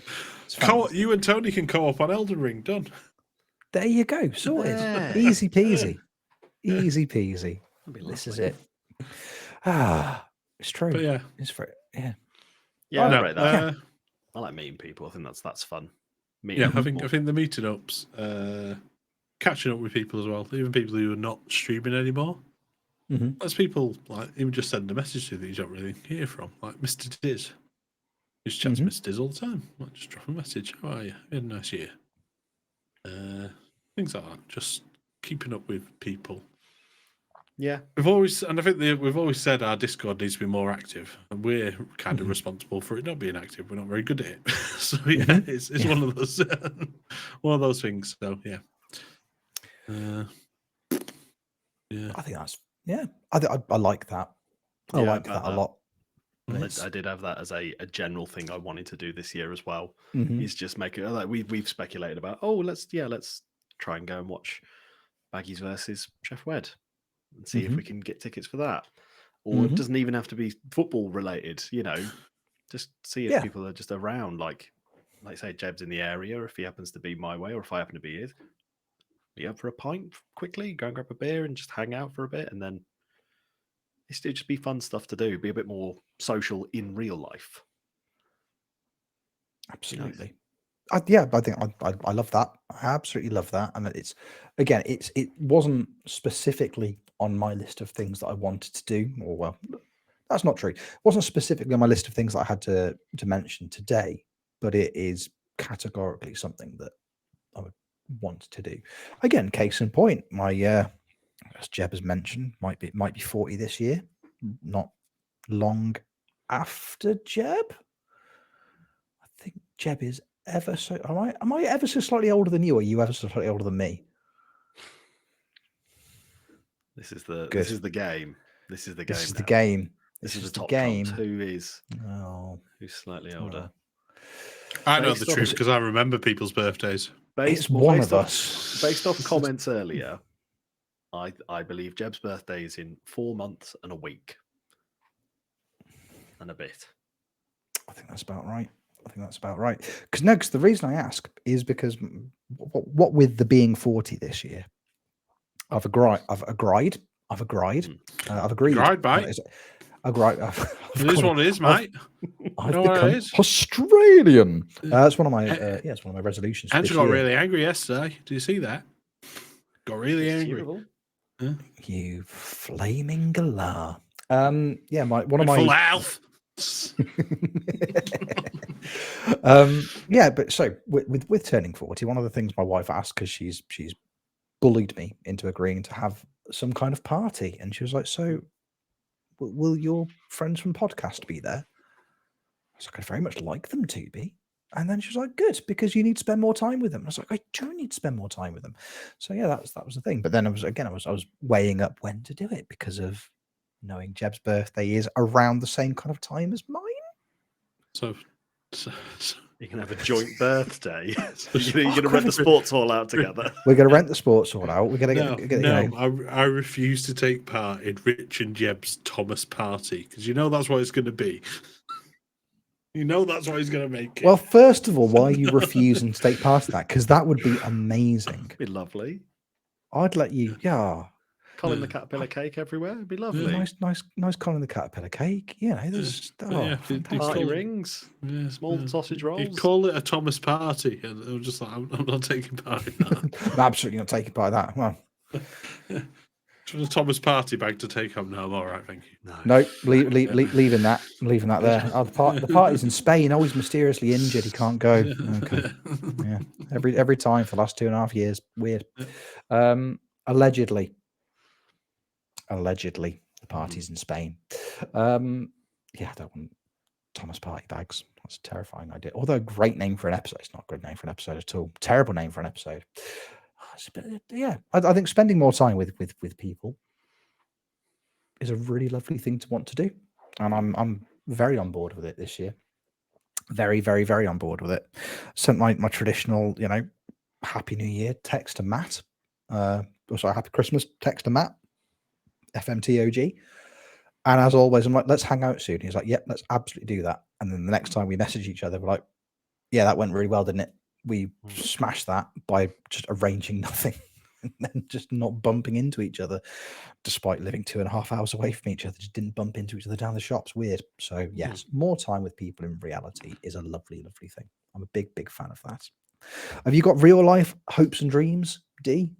You and Tony can co-op on Elden Ring. Done. There you go. Sorted. Yeah. Easy peasy. Easy peasy. This is it. It's true. But yeah, it's very Yeah, no, right. That. I like meeting people. I think that's fun. I think the meeting ups, catching up with people as well, even people who are not streaming anymore. There's people like even just send a message to that you don't really hear from, like Mr. Diz. You just chat to Mr. Diz all the time. Like, just drop a message. How are you? You had a nice year. Things like that. Just keeping up with people. Yeah, we've always said our Discord needs to be more active, and we're kind of responsible for it not being active. We're not very good at it, so yeah, it's one of those things. So yeah, I think that's I like that. I like that a lot. I did have that as a general thing I wanted to do this year as well. Is just make it like we've speculated about. Oh, let's try and go and watch Baggies versus Chef Wed and see if we can get tickets for that. Or it doesn't even have to be football related. Just see if people are just around. Like say Jeb's in the area, if he happens to be my way, or if I happen to be his. Be up for a pint quickly, go and grab a beer and just hang out for a bit, and then it'd just be fun stuff to do. Be a bit more social in real life. Absolutely. I think I love that. I absolutely love that. And it wasn't specifically on my list of things that I wanted to do, or That's not true. It wasn't specifically on my list of things that I had to mention today, but it is categorically something that I would want to do. Again, case in point, my as Jeb has mentioned, might be 40 this year, not long after Jeb. I think Jeb is ever so. Am I ever so slightly older than you, or are you ever so slightly older than me? This is the Good. this is the game. This is the game. This is now. the game. This is the top game. trumps. Who's slightly older? I know the truth because I remember people's birthdays. It's one of us. Based off comments earlier, I believe Jeb's birthday is in 4 months and a week. And a bit. I think that's about right. Because the reason I ask is because what with the being 40 this year, I've agreed. Agreed, mate. It is what it is, mate. I've become Australian. That's one of my it's one of my resolutions. Andrew got really angry yesterday. Did you see that? Got really angry. Huh? You flaming galah. One of my full health. But so with turning 40, one of the things my wife asked, because she's bullied me into agreeing to have some kind of party, and she was like, so will your friends from podcast be there? I was like, I'd very much like them to be. And then she was like, good, because you need to spend more time with them. I was like, I do need to spend more time with them. So yeah, that was the thing. But then I was weighing up when to do it, because of knowing Jeb's birthday is around the same kind of time as mine. So you can have a joint birthday. You're going to rent the sports hall out together. We're going to rent the sports hall out. We're going to I refuse to take part in Rich and Jeb's Thomas party, because that's what it's going to be. That's what he's going to make it. Well, first of all, why are you refusing to take part in that? Because that would be amazing. It'd be lovely. I'd let you, Colin the Caterpillar cake everywhere. It'd be lovely. Nice Colin the Caterpillar cake. There's party rings, small sausage rolls. You'd call it a Thomas party, and I'm just like, I'm not taking part in that. I'm absolutely not taking part in that. Well, a Thomas party bag to take home. No, I'm all right, thank you. No, leaving that there. The party's in Spain. Always mysteriously injured. He can't go. Okay. Yeah, every time for the last 2.5 years. Weird. Allegedly, the party's in Spain. I don't want Thomas party bags. That's a terrifying idea. Although a great name for an episode. It's not a good name for an episode at all. Terrible name for an episode. I think spending more time with people is a really lovely thing to want to do, and I'm very on board with it this year. Very, very, very on board with it. Sent my traditional, Happy New Year text to Matt. Happy Christmas text to Matt. FMT OG. And as always, I'm like, let's hang out soon. He's like, yep, let's absolutely do that. And then the next time we message each other, we're like, yeah, that went really well, didn't it? We smashed that by just arranging nothing and then just not bumping into each other, despite living 2.5 hours away from each other. Just didn't bump into each other down the shops. Weird. So yes, more time with people in reality is a lovely, lovely thing. I'm a big, big fan of that. Have you got real life hopes and dreams, Dee?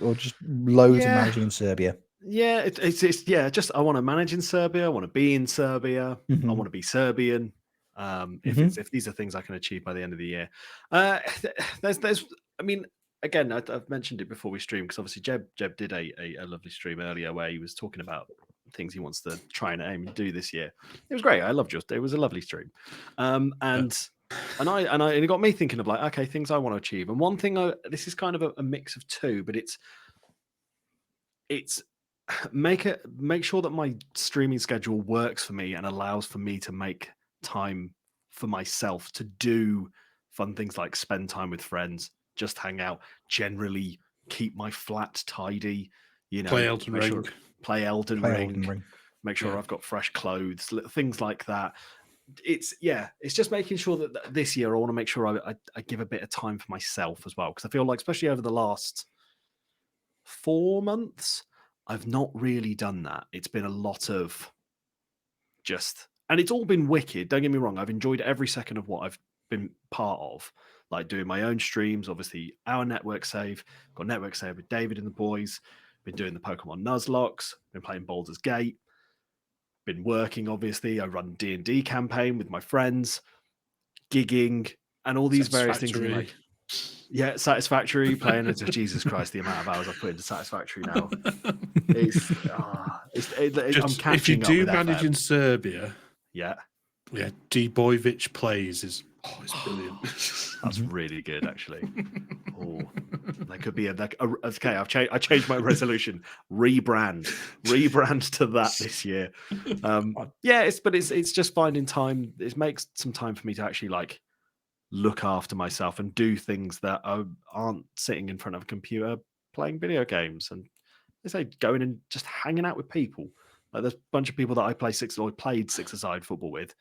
Or just loads of managing in Serbia? Yeah, it's just I want to manage in Serbia. I want to be in Serbia. I want to be Serbian. If these are things I can achieve by the end of the year, again, I've mentioned it before we streamed, because obviously Jeb did a lovely stream earlier where he was talking about things he wants to try and aim and do this year. It was great. I loved it was a lovely stream, and it got me thinking of okay, things I want to achieve. And one thing, this is kind of a mix of two, but it's make sure that my streaming schedule works for me and allows for me to make time for myself to do fun things like spend time with friends, just hang out, generally keep my flat tidy, play Elden Ring, make sure I've got fresh clothes, things like that. It's just making sure that this year I want to make sure I give a bit of time for myself as well, because I feel like, especially over the last 4 months, I've not really done that. It's been a lot of and it's all been wicked. Don't get me wrong. I've enjoyed every second of what I've been part of, like doing my own streams, obviously our network save, got network save with David and the boys, been doing the Pokemon Nuzlocke, been playing Baldur's Gate. been working, obviously. I run D&D campaign with my friends, gigging, and all these various things. And like, yeah, Satisfactory, playing it. Jesus Christ, the amount of hours I've put into Satisfactory now. I'm catching if you up do with manage FM. in Serbia, yeah, Debojevic plays is brilliant. That's really good, actually. Oh, that could be okay. I changed my resolution. Rebrand to that this year. It's just finding time. It makes some time for me to actually like look after myself and do things that aren't sitting in front of a computer playing video games. And they say going and just hanging out with people. Like there's a bunch of people that I played six-a-side football with.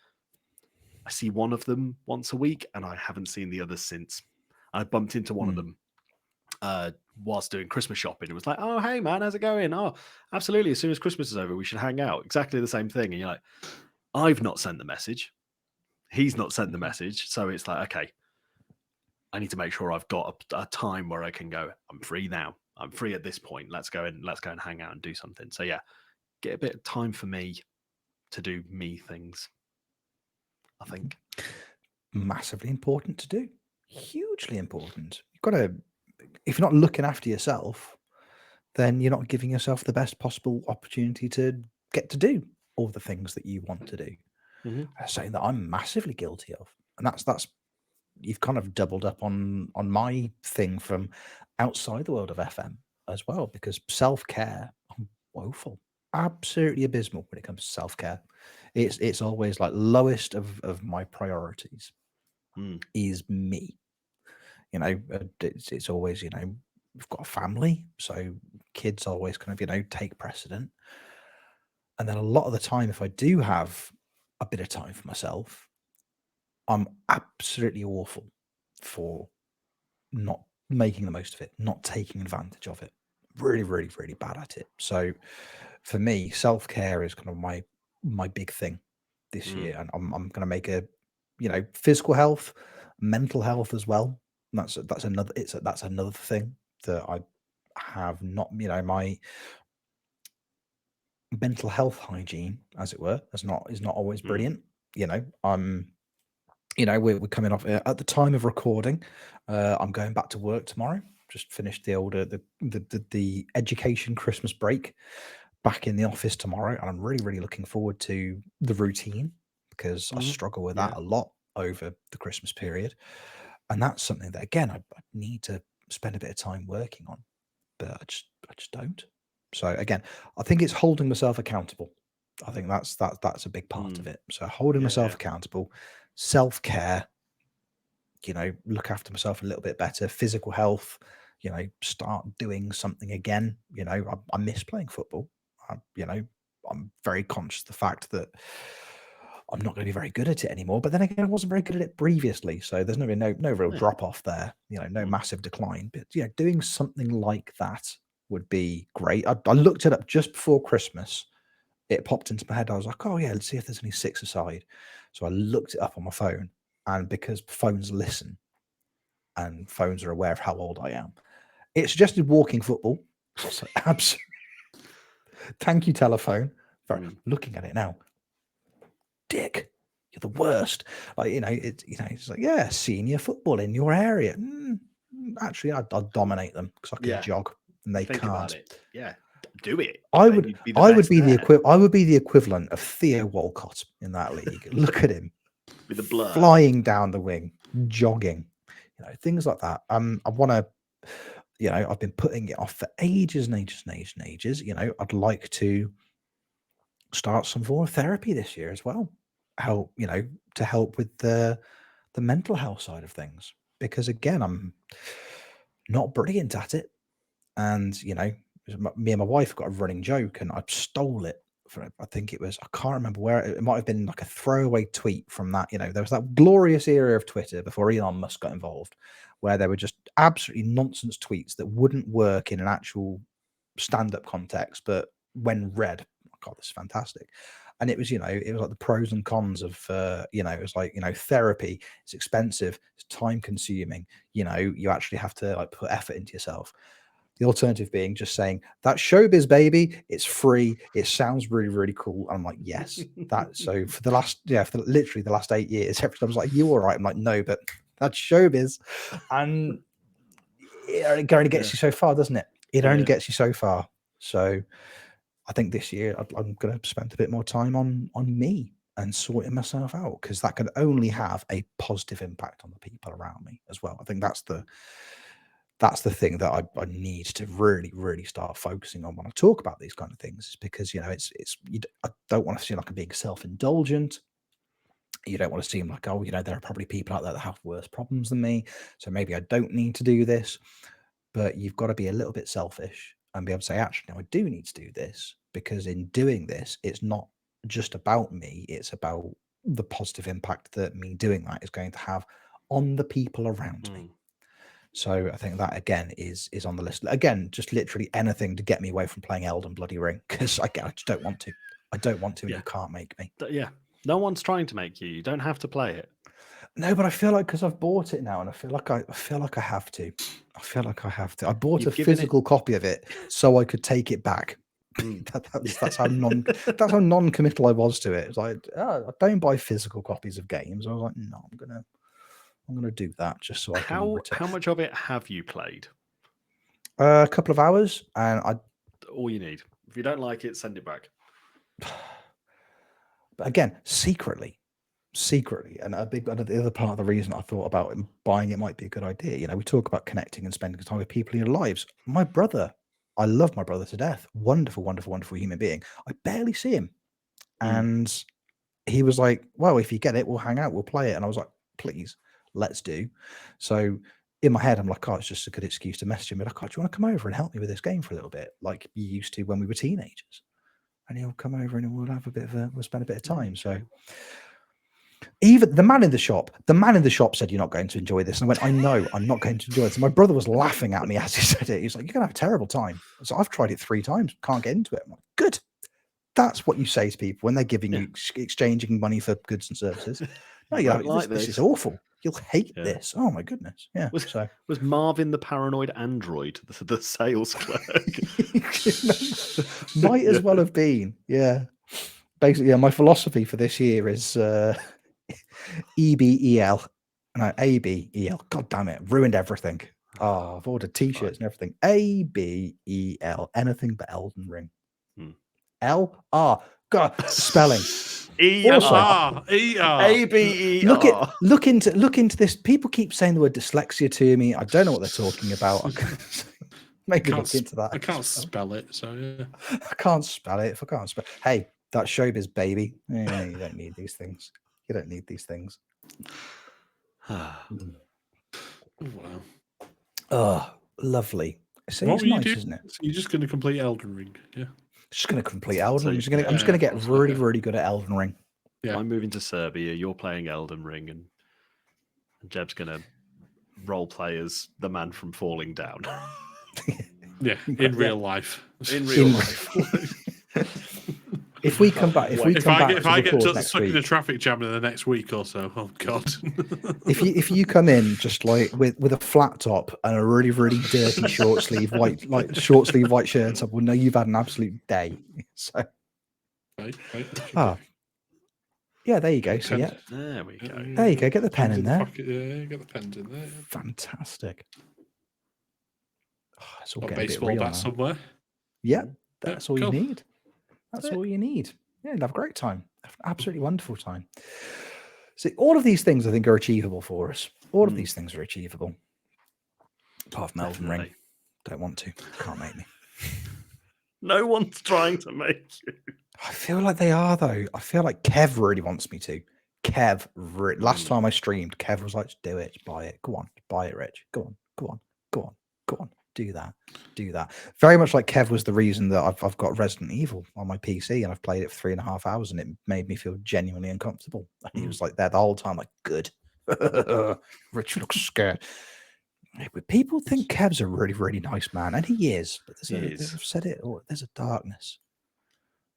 I see one of them once a week, and I haven't seen the others since. I bumped into one of them whilst doing Christmas shopping. It was like, oh, hey, man, how's it going? Oh, absolutely. As soon as Christmas is over, we should hang out. Exactly the same thing. And you're like, I've not sent the message. He's not sent the message. So it's like, okay, I need to make sure I've got a time where I can go, I'm free now. I'm free at this point. Let's go and hang out and do something. So yeah, get a bit of time for me to do me things, I think. Massively important to do. Hugely important. You've got to, if you're not looking after yourself, then you're not giving yourself the best possible opportunity to get to do all the things that you want to do. Something that I'm massively guilty of. And that's you've kind of doubled up on my thing from outside the world of FM as well, because self-care, I'm woeful. Absolutely abysmal when it comes to self-care. It's always like lowest of my priorities is me. It's always, we've got a family, so kids always kind of, take precedent. And then a lot of the time, if I do have a bit of time for myself, I'm absolutely awful for not making the most of it, not taking advantage of it. Really, really, really bad at it. So for me, self-care is kind of my big thing this year. And I'm going to make physical health, mental health as well. That's another thing that I have not, my mental health hygiene, as it were, is not always brilliant. We're coming off at the time of recording. I'm going back to work tomorrow. Just finished the education Christmas break. Back in the office tomorrow, and I'm really, really looking forward to the routine because I struggle with that a lot over the Christmas period. And that's something that, again, I need to spend a bit of time working on, but I just don't. So again, I think it's holding myself accountable. I think that's a big part of it. So holding myself accountable, self-care, look after myself a little bit better, physical health, start doing something again. I miss playing football. I'm very conscious of the fact that I'm not going to be very good at it anymore. But then again, I wasn't very good at it previously. So there's no real drop off there, no massive decline. But doing something like that would be great. I looked it up just before Christmas. It popped into my head. I was like, oh yeah, let's see if there's any six-a-side. So I looked it up on my phone. And because phones listen and phones are aware of how old I am, it suggested walking football. So absolutely. Thank you, telephone, for looking at it now. Dick, you're the worst. Like, it's like, yeah, senior football in your area. Actually, I'd dominate them because I can jog and they Think can't. about it. Yeah, do it. I would be the equivalent of Theo Walcott in that league. Look at him with the blood flying down the wing, jogging, things like that. I want to. I've been putting it off for ages and ages and ages and ages. I'd like to start some form of therapy this year as well. To help with the mental health side of things. Because again, I'm not brilliant at it. And, me and my wife got a running joke and I stole it. I think it was, I can't remember where it might have been like a throwaway tweet from that. There was that glorious era of Twitter before Elon Musk got involved, where there were just absolutely nonsense tweets that wouldn't work in an actual stand-up context, but when read, oh God, this is fantastic. And it was, it was like the pros and cons of, it was like, therapy, it's expensive, it's time consuming, you actually have to like put effort into yourself. The alternative being just saying that showbiz, baby, it's free. It sounds really, really cool. And I'm like, yes, that. So for the last, for literally the last 8 years, every time I was like, you all right? I'm like, no, but that's showbiz. And it only gets you so far, doesn't it? It only gets you so far. So I think this year I'm going to spend a bit more time on me and sorting myself out, because that can only have a positive impact on the people around me as well. I think that's the thing that I need to really, really start focusing on when I talk about these kind of things, is because, I don't want to seem like I'm being self-indulgent. You don't want to seem like, there are probably people out there that have worse problems than me, so maybe I don't need to do this. But you've got to be a little bit selfish and be able to say, actually, no, I do need to do this, because in doing this, it's not just about me. It's about the positive impact that me doing that is going to have on the people around me. So I think that, again, is on the list. Again, just literally anything to get me away from playing Elden Bloody Ring, because I just don't want to. I don't want to, and you can't make me. Yeah. No one's trying to make you. You don't have to play it. No, but I feel like, because I've bought it now, and I feel like I have to. I feel like I have to. I bought a physical copy of it so I could take it back. That's how non-committal I was to it. It's like, I don't buy physical copies of games. I was like, no, I'm gonna do that just so I can return. How much of it have you played? A couple of hours, and all you need. If you don't like it, send it back. But again, secretly, and the other part of the reason I thought about buying it might be a good idea. We talk about connecting and spending time with people in your lives. My brother, I love my brother to death. Wonderful, wonderful, wonderful human being. I barely see him, and he was like, well, if you get it, we'll hang out, we'll play it. And I was like, please, let's do. So in my head, I'm like, it's just a good excuse to message him. Like, do you want to come over and help me with this game for a little bit, like you used to when we were teenagers? And he'll come over and we'll have we'll spend a bit of time. So even the man in the shop said, you're not going to enjoy this. And I went, I know I'm not going to enjoy this. And my brother was laughing at me as he said it. He's like, you're going to have a terrible time. So I've tried it 3 times, can't get into it. I'm like, good. That's what you say to people when they're giving you exchanging money for goods and services. No, you're like, this is awful. You'll hate this. Oh my goodness. Yeah. Was Marvin the paranoid android the sales clerk? Might as well have been. Yeah. Basically, my philosophy for this year is EBEL. No, ABEL. God damn it. Ruined everything. I've ordered t-shirts and everything. ABEL. Anything but Elden Ring. LR. God, spelling. ER. ABER. Look into this. People keep saying the word dyslexia to me. I don't know what they're talking about. Maybe look into that. I can't spell it, so yeah. I can't spell it. If I can't spell, hey, that's showbiz, baby. Yeah, you don't need these things. You don't need these things. Wow. Oh, lovely. So What it's were you nice, doing? isn't it? So you're just going to complete Elden Ring, yeah? Just going to complete Elden Ring. I'm just going to get really, really good at Elden Ring. Yeah. I'm moving to Serbia. You're playing Elden Ring, and Jeb's going to role play as the man from Falling Down. Yeah, in real life. In real life. If we come back, if I get stuck in a traffic jam in the next week or so, oh god! if you come in just like with a flat top and a really, really dirty short sleeve white shirt, I will know you've had an absolute day. So, yeah, there you go. So yeah, there we go. There you go. Get the pen in there. Yeah, get the pens in there. Fantastic. It's all got getting baseball a bit real bat now. somewhere. Yeah, that's all cool. you need. That's all you need. Yeah, you'll have a great time. Absolutely wonderful time. See, all of these things I think are achievable for us. All of these things are achievable. Apart from Elden Ring. Don't want to. Can't make me. No one's trying to make you. I feel like they are, though. I feel like Kev really wants me to. Last time I streamed, Kev was like, do it, buy it. Go on, buy it, Rich. Go on. Do that. Very much like Kev was the reason that I've got Resident Evil on my PC and I've played it for 3.5 hours and it made me feel genuinely uncomfortable. And he was like there the whole time, like, good. Rich looks scared. People think Kev's a really, really nice man, and he is. But I've said it, there's a darkness.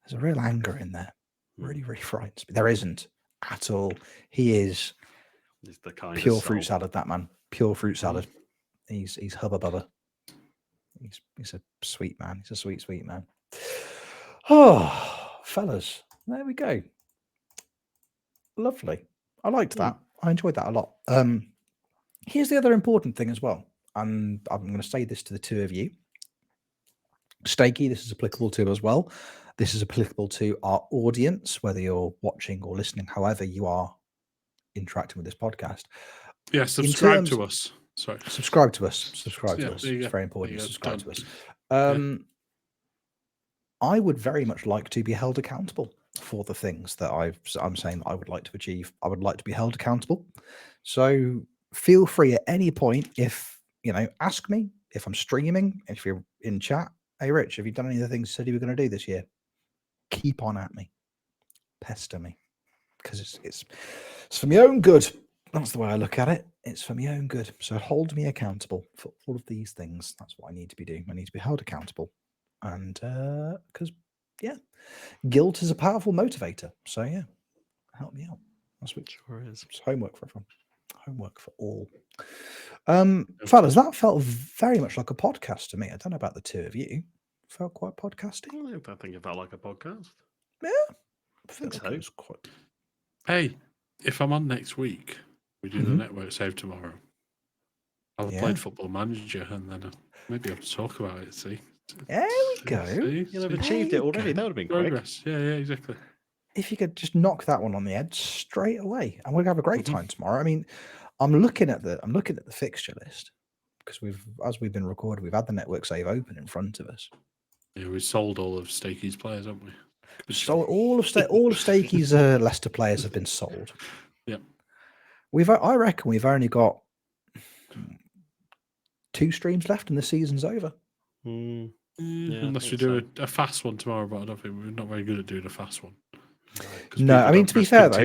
There's a real anger in there. Really, really frightens me. There isn't at all. He is the kind pure fruit salad, that man. Pure fruit salad. He's hubba bubba. He's a sweet man. He's a sweet, sweet man. Oh, fellas, there we go. Lovely. I liked that. I enjoyed that a lot. Here's the other important thing as well, and I'm going to say this to the two of you. Stakey, this is applicable to as well. This is applicable to our audience, whether you're watching or listening, however you are interacting with this podcast. Yeah, subscribe to us. Sorry. Subscribe to us. Subscribe to Yeah, us. there you It's go. very important. There you go. Subscribe Done. to us. I would very much like to be held accountable for the things that I'm saying that I would like to achieve. I would like to be held accountable. So feel free at any point, if ask me if I'm streaming, if you're in chat. Hey, Rich, have you done any of the things you said you were going to do this year? Keep on at me, pester me, because it's for my own good. That's the way I look at it. It's for my own good. So hold me accountable for all of these things. That's what I need to be doing. I need to be held accountable. And because, guilt is a powerful motivator. So, help me out. That's what Sure is. it's homework for everyone. Homework for all. Fellas, that felt very much like a podcast to me. I don't know about the two of you. Felt quite podcasty. I think it felt like a podcast. Yeah. I think like so. it was quite... Hey, if I'm on next week, we do the network save tomorrow. I'll have played Football Manager, and then maybe I'll talk about it. See, there we go. You'll have achieved it already. That would have been Progress. quick. Yeah, exactly. If you could just knock that one on the head straight away, and we'll have a great time tomorrow. I mean, I'm looking at the fixture list because as we've been recording, we've had the network save open in front of us. Yeah, we sold all of Stakey's players, haven't we? So all of Stakey's Leicester players have been sold. Yep. I reckon we've only got 2 streams left, and the season's over. Unless we do a fast one tomorrow, but I don't think we're not very good at doing a fast one. No, I mean, to be fair though,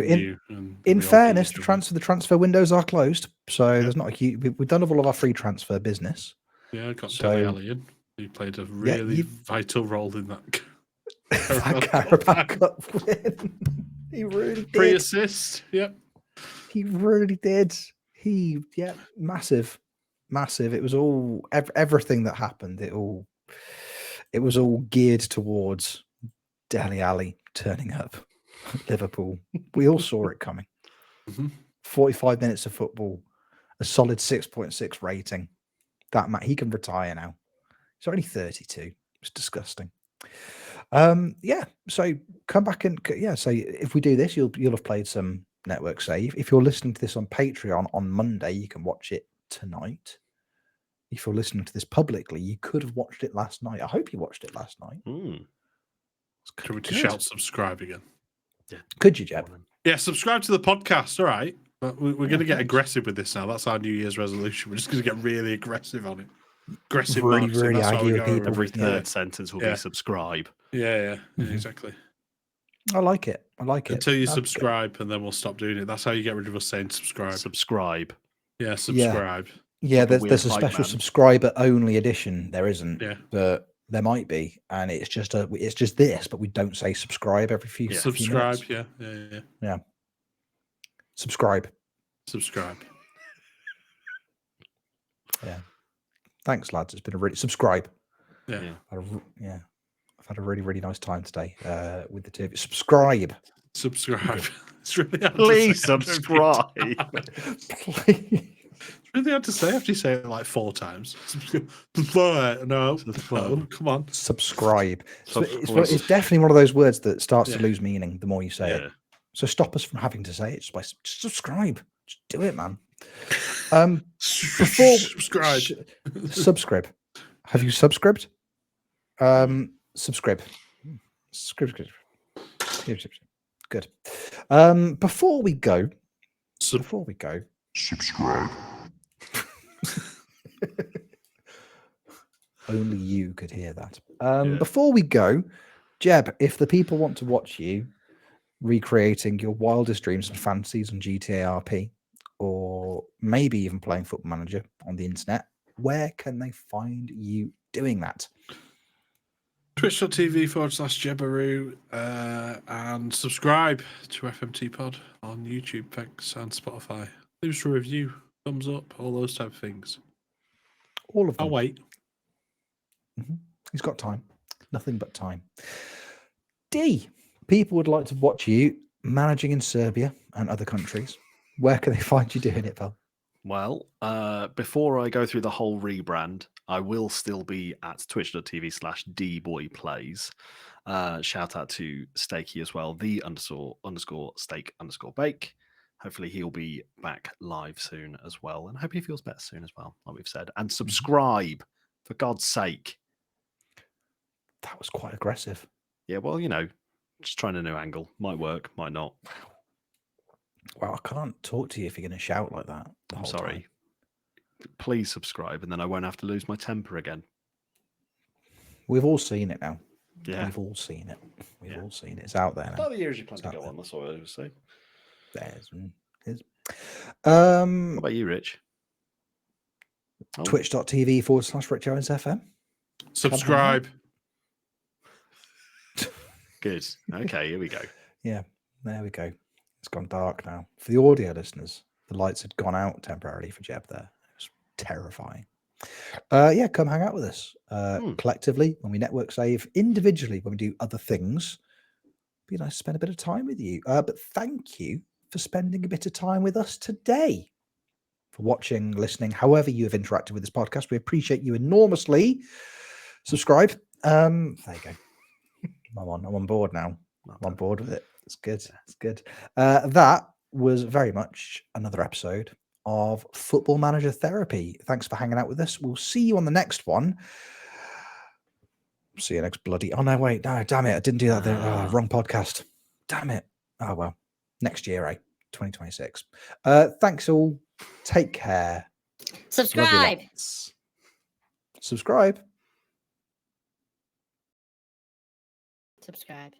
in fairness, the transfer windows are closed, so there's not a huge. We've done all of our free transfer business. Yeah, I got Dele Alli in. He played a really vital role in that. Carabao Cup win. He really did. 3 assists. Yep. He really did. Massive. It was all everything that happened. It was all geared towards Dele Alli turning up at Liverpool. We all saw it coming. 45 minutes of football, a solid 6.6 rating. He can retire now. He's only 32. It's disgusting. So come back and so if we do this, you'll have played some network save. If you're listening to this on Patreon on Monday, you can watch it tonight. If you're listening to this publicly, you could have watched it last night. I hope you watched it last night. Could we just shout subscribe again? Yeah. Could you, Jeb? Yeah, subscribe to the podcast. All right. But we're going to get aggressive with this now. That's our New Year's resolution. We're just going to get really aggressive on it. Aggressive, really argue with people. Every third sentence will be subscribe. Yeah, exactly. I like it. Until you subscribe, and then we'll stop doing it. That's how you get rid of us saying subscribe. Subscribe. Yeah, subscribe. Yeah, there's a special subscriber only edition. There isn't. Yeah. But there might be, and it's just this, but we don't say subscribe every few subscribe. Few Yeah. Subscribe. Yeah. Thanks, lads. It's been a really subscribe. Yeah. I've had a really, really nice time today with the two of you. Subscribe. It's really hard Please to say. subscribe. Please. It's really hard to say after you say it like 4 times. No, come on. Subscribe. It's definitely one of those words that starts to lose meaning the more you say it. So stop us from having to say it. Just subscribe. Just do it, man. Before subscribe. Have you subscribed? Subscribe. Good. Before we go, Subscribe. only you could hear that. Before we go, Jeb, if the people want to watch you recreating your wildest dreams and fantasies on GTA RP, or maybe even playing Football Manager on the internet, where can they find you doing that? Twitch.tv/Jebaroo and subscribe to FMT Pod on YouTube, thanks, and Spotify. Leave us a review, thumbs up, all those type of things. All of them. I'll wait. He's got time. Nothing but time. Dee, people would like to watch you managing in Serbia and other countries. Where can they find you doing it, pal? Well, before I go through the whole rebrand, I will still be at twitch.tv/dboyplays. Shout out to Stakey as well, _steak_bake. Hopefully he'll be back live soon as well. And I hope he feels better soon as well, like we've said. And subscribe, for God's sake. That was quite aggressive. Yeah, well, just trying a new angle. Might work, might not. Well, I can't talk to you if you're going to shout like that. I'm sorry. Please subscribe, and then I won't have to lose my temper again. We've all seen it now. Yeah. We've all seen it. We've all seen it. It's out there now. About the years you plan to go on, that's all I was saying. There's. What about you, Rich? Twitch.tv/Rich Owens FM. Subscribe. Good. Okay, here we go. Yeah, there we go. It's gone dark now. For the audio listeners, the lights had gone out temporarily for Jeb there. It was terrifying. Yeah, come hang out with us. Collectively, when we network save, individually, when we do other things. Be nice to spend a bit of time with you. But thank you for spending a bit of time with us today. For watching, listening, however you have interacted with this podcast. We appreciate you enormously. Subscribe. There you go. I'm on board now. I'm on board with it. It's good. It's good. That was very much another episode of Football Manager Therapy. Thanks for hanging out with us. We'll see you on the next one. See you next bloody... Oh, no, wait. No, damn it. I didn't do that. Wrong podcast. Damn it. Oh, well. Next year, 2026. Thanks all. Take care. Subscribe. Subscribe. Subscribe.